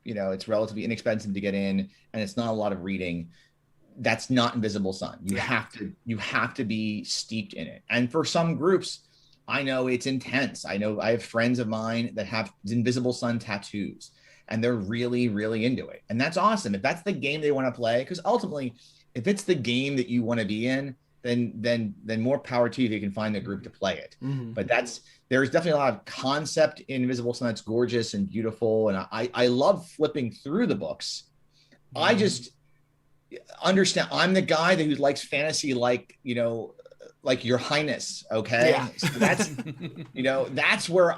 You know, it's relatively inexpensive to get in, and it's not a lot of reading. That's not Invisible Sun. You have to be steeped in it. And for some groups, I know it's intense. I know I have friends of mine that have Invisible Sun tattoos, and they're really, really into it. And that's awesome. If that's the game they want to play, because ultimately, if it's the game that you want to be in, then more power to you if you can find the group to play it. Mm-hmm. But there's definitely a lot of concept in Invisible Sun that's gorgeous and beautiful. And I love flipping through the books. Mm-hmm. I just understand. I'm the guy who likes fantasy, like, you know, like Your Highness. Okay. Yeah. So that's, you know, that's where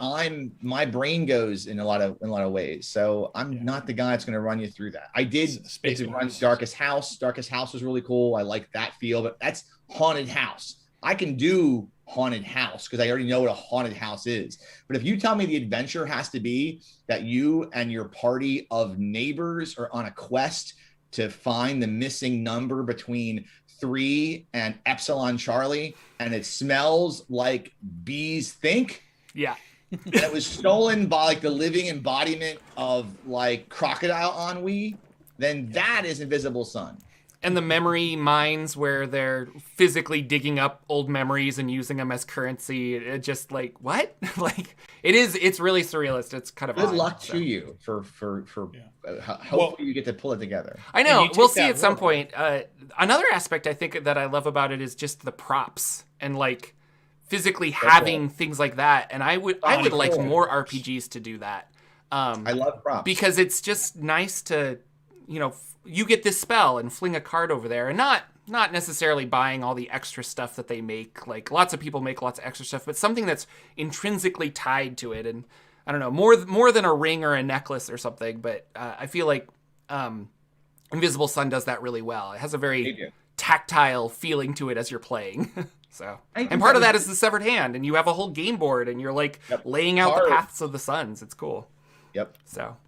my brain goes in a lot of ways. So I'm not the guy that's going to run you through that. I did run Darkest House. Darkest House was really cool. I like that feel, but that's haunted house. I can do haunted house because I already know what a haunted house is. But if you tell me the adventure has to be that you and your party of neighbors are on a quest to find the missing number between 3 and Epsilon Charlie, and it smells like bees think. Yeah. And it was stolen by like the living embodiment of like crocodile ennui, then that is Invisible Sun. And the memory mines where they're physically digging up old memories and using them as currency. It just like, what? Like it's really surrealist. It's kind of good luck to you for hopefully you get to pull it together. I know we'll see at some point. Another aspect I think that I love about it is just the props and like physically having things like that. And I would like more RPGs to do that. I love props because it's just nice to, you know, you get this spell and fling a card over there, and not necessarily buying all the extra stuff that they make. Like lots of people make lots of extra stuff, but something that's intrinsically tied to it. And I don't know, more than a ring or a necklace or something. But I feel like Invisible Sun does that really well. It has a very tactile feeling to it as you're playing. So, and part of that is the severed hand, and you have a whole game board, and you're like laying out the paths of the suns. It's cool. Yep. So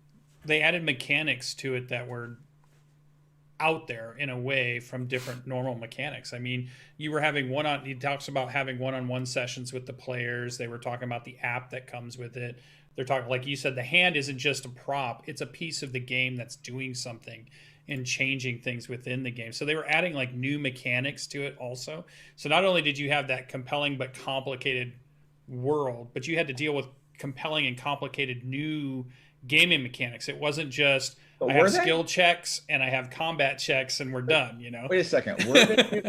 they added mechanics to it that were out there in a way from different normal mechanics. I mean, you were having he talks about having one-on-one sessions with the players. They were talking about the app that comes with it. They're talking, like you said, the hand isn't just a prop. It's a piece of the game that's doing something and changing things within the game. So they were adding like new mechanics to it also. So not only did you have that compelling but complicated world, but you had to deal with compelling and complicated new gaming mechanics. It wasn't just I have skill checks and I have combat checks and we're done, you know. Wait a second.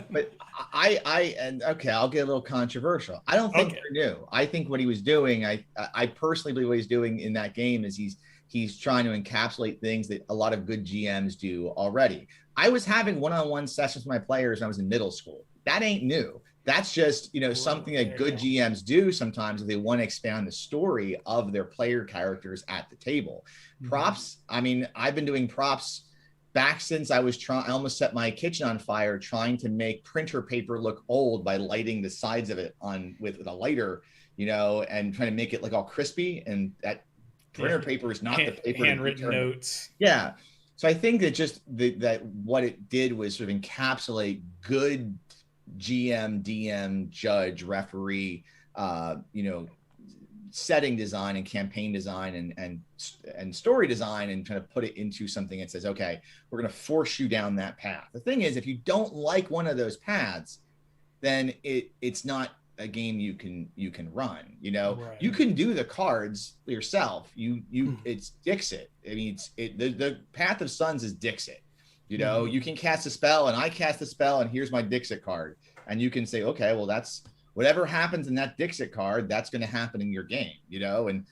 But okay, I'll get a little controversial. I don't think they're new. I think what he was doing, I personally believe what he's doing in that game is he's trying to encapsulate things that a lot of good GMs do already. I was having one-on-one sessions with my players when I was in middle school. That ain't new. That's just, you know, something that good GMs do sometimes if they want to expand the story of their player characters at the table. Props, I mean, I've been doing props back since I almost set my kitchen on fire trying to make printer paper look old by lighting the sides of it with a lighter, you know, and trying to make it like all crispy. And that printer paper is not the paper. Handwritten notes. Yeah. So I think that just that what it did was sort of encapsulate good GM, DM, judge, referee, you know, setting design and campaign design and story design, and kind of put it into something that says, okay, we're going to force you down that path. The thing is, if you don't like one of those paths, then it's not a game you can run. You know, right. You can do the cards yourself. It's Dixit. I mean, the Path of Suns is Dixit. You know, you can cast a spell, and I cast a spell, and here's my Dixit card. And you can say, okay, well, that's whatever happens in that Dixit card, that's going to happen in your game, you know? And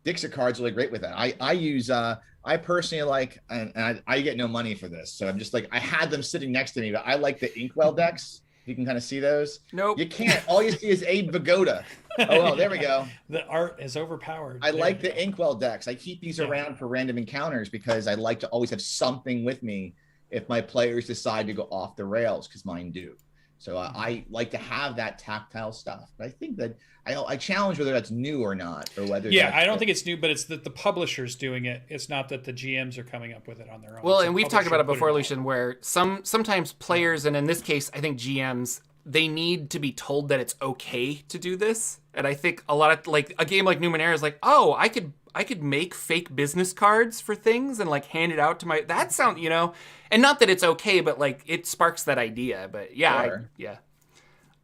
Dixit cards are really great with that. I use, I personally like, and I get no money for this. So I'm just like, I had them sitting next to me, but I like the Inkwell decks. You can kind of see those. Nope. You can't. All you see is Abe Vigoda. Oh, well, there we go. The art is overpowered. I like the Inkwell decks. I keep these around for random encounters because I like to always have something with me if my players decide to go off the rails, because mine do. So I like to have that tactile stuff. But I think that I challenge whether that's new or not, or whether I don't think it's new, but it's that the publisher's doing it. It's not that the GMs are coming up with it on their own. Well, It's and the we've talked about it publisher before, put Lucian, where sometimes players, and in this case, I think GMs, they need to be told that it's okay to do this. And I think a lot of, like, a game like Numenera is like, oh, I could make fake business cards for things and like hand it out to that sound, and not that it's okay, but like it sparks that idea. But yeah, Sure.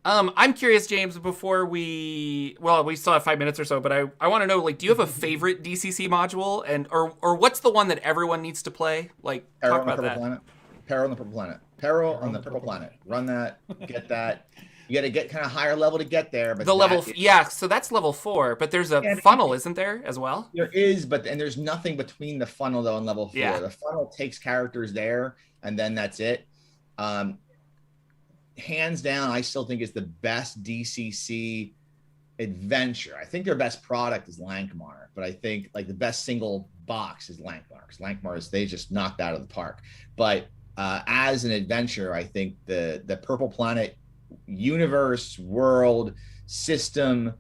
I'm curious, James, before we still have 5 minutes or so, but I want to know, like, do you have a favorite DCC module, and or what's the one that everyone needs to play? Like, talk about that. Peril on the Purple Planet. Peril on the Purple Planet. Run that, get that. You got to get kind of higher level to get there. But so that's level 4, but there's a funnel, isn't there, as well? There is, and there's nothing between the funnel, though, and level 4. Yeah. The funnel takes characters there, and then that's it. Hands down, I still think it's the best DCC adventure. I think their best product is Lankmar, but I think like the best single box is Lankmar, because Lankmar they just knocked out of the park. But as an adventure, I think the Purple Planet universe, world, system,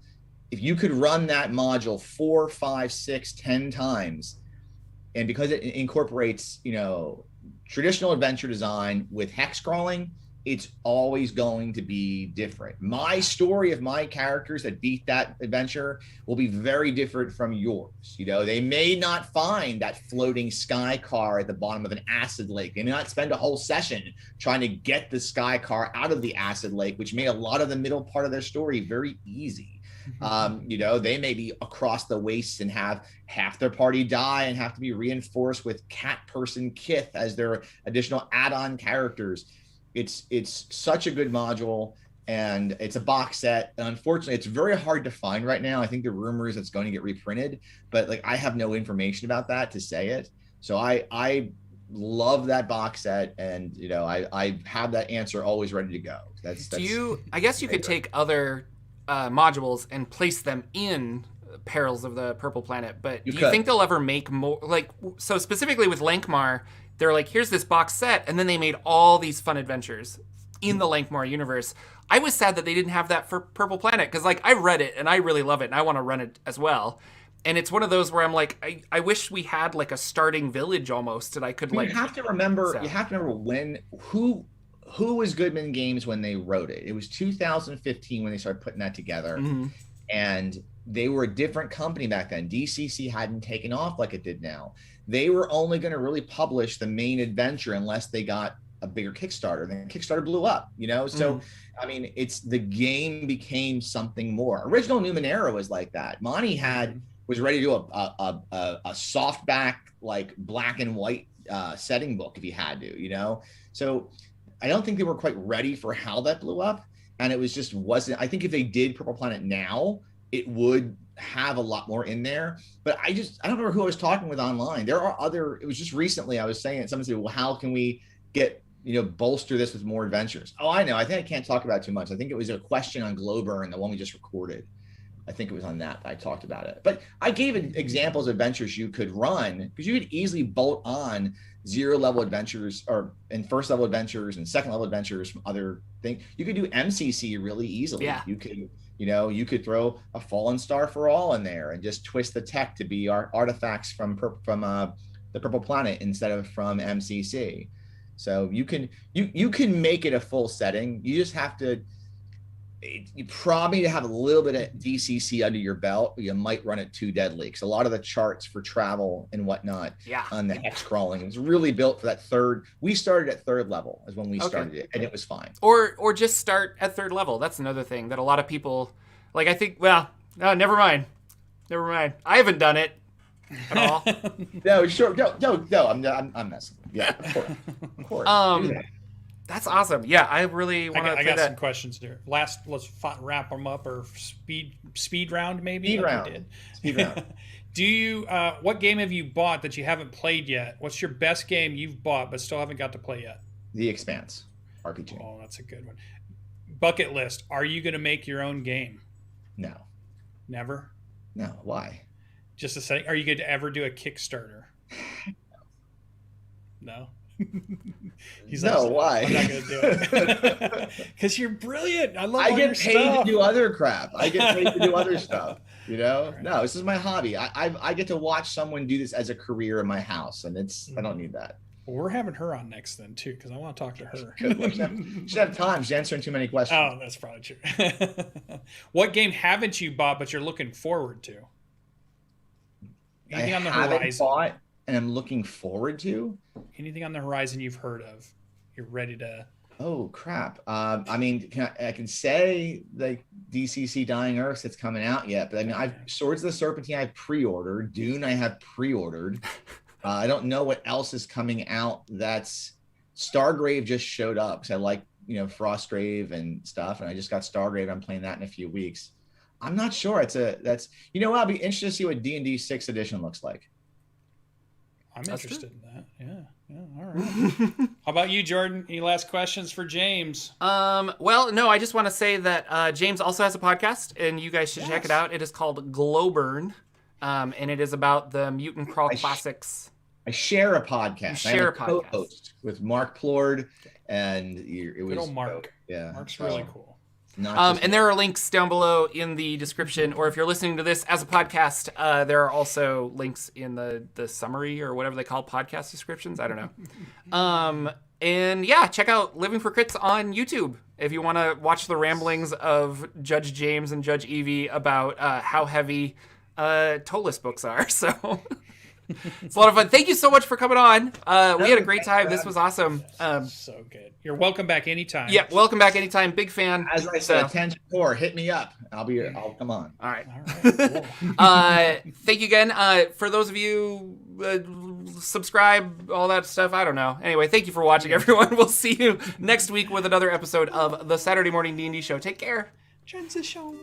if you could run that module 4, 5, 6, 10 times, and because it incorporates, traditional adventure design with hex crawling, it's always going to be different. My story of my characters that beat that adventure will be very different from yours. They may not find that floating sky car at the bottom of an acid lake. They may not spend a whole session trying to get the sky car out of the acid lake, which made a lot of the middle part of their story very easy. They may be across the wastes and have half their party die and have to be reinforced with cat person Kith as their additional add-on characters. It's such a good module, and it's a box set. And unfortunately, it's very hard to find right now. I think the rumor is it's going to get reprinted, but like I have no information about that to say it. So I love that box set, and I have that answer always ready to go. I guess you could take other modules and place them in Perils of the Purple Planet, but do you think they'll ever make more? Like, so specifically with Lankmar, they're like, here's this box set, and then they made all these fun adventures in the Lankmar universe. I was sad that they didn't have that for Purple Planet, because like I read it and I really love it and I want to run it as well. And it's one of those where I'm like, I wish we had like a starting village almost, and I could like. You have to remember who was Goodman Games when they wrote it. It was 2015 when they started putting that together, and they were a different company back then. DCC hadn't taken off like it did now. They were only going to really publish the main adventure unless they got a bigger Kickstarter. Then Kickstarter blew up, So, I mean, the game became something more. Original Numenera was like that. Monty was ready to do a softback, like black and white setting book if he had to, So I don't think they were quite ready for how that blew up. And it wasn't. I think if they did Purple Planet now, it would have a lot more in there. But I don't remember who I was talking with online. It was just recently I was saying, someone said, well, how can we get, bolster this with more adventures? Oh, I know. I think I can't talk about it too much. I think it was a question on Glober and the one we just recorded. I think it was on that I talked about it. But I gave examples of adventures you could run, because you could easily bolt on 0-level adventures and 1st-level adventures and 2nd-level adventures from other things. You could do MCC really easily. Yeah. You could, you could throw a Fallen Star for All in there and just twist the tech to be our artifacts from the Purple Planet instead of from MCC. So you can make it a full setting. You just have to. You probably need to have a little bit of DCC under your belt. You might run it too deadly, because a lot of the charts for travel and whatnot on the hex crawling was really built for that 3rd. We started at 3rd level is when we started it, and it was fine. Or just start at 3rd level. That's another thing that a lot of people like. I think. Well, no, never mind. I haven't done it at all. No, sure. No. I'm messing. Yeah, of course. That's awesome. Yeah, I really want to. I got some questions there. Let's wrap them up, or speed round maybe. Speed round. Do you? What game have you bought that you haven't played yet? What's your best game you've bought but still haven't got to play yet? The Expanse RPG. Oh, that's a good one. Bucket list. Are you going to make your own game? No. Never. No. Why? Just to say, are you going to ever do a Kickstarter? No. He's No, why? I'm not going to do it. Because you're brilliant. I love I all get your paid stuff. to do other crap. I get paid to do other stuff. You know? Right. No, this is my hobby. I get to watch someone do this as a career in my house, and I don't need that. Well, we're having her on next then too, because I want to talk to her. She should have time. She's answering too many questions. Oh, that's probably true. What game haven't you bought but you're looking forward to? Anything on the horizon? Bought and I'm looking forward to? Anything on the horizon you've heard of? You're ready to... Oh, crap. I mean, I can say like DCC Dying Earths, it's coming out yet, but I mean, I've Swords of the Serpentine I've pre-ordered. Dune I have pre-ordered. I don't know what else is coming out. That's Stargrave just showed up because I like, Frostgrave and stuff, and I just got Stargrave. I'm playing that in a few weeks. I'm not sure. I'll be interested to see what D&D 6th edition looks like. I'm interested in that. Yeah. All right. How about you, Jordan? Any last questions for James? Well, no, I just want to say that James also has a podcast, and you guys should check it out. It is called Glowburn, and it is about the Mutant Crawl classics. I share a podcast. I have a co-host with Mark Plord, and it was good old Mark. Yeah, Mark's really cool. And there are links down below in the description, or if you're listening to this as a podcast, there are also links in the summary or whatever they call podcast descriptions. I don't know. And yeah, check out Living for Crits on YouTube if you want to watch the ramblings of Judge James and Judge Evie about how heavy Tollus books are. So it's a lot of fun. Thank you so much for coming on. We had a great time. This was awesome. So good. You're welcome back anytime. Yeah, welcome back anytime. Big fan. As I said, attention core, hit me up. I'll come on. All right. Cool. Thank you again. For those of you subscribe, all that stuff. I don't know. Anyway, thank you for watching, everyone. We'll see you next week with another episode of the Saturday Morning D&D Show. Take care. Transition.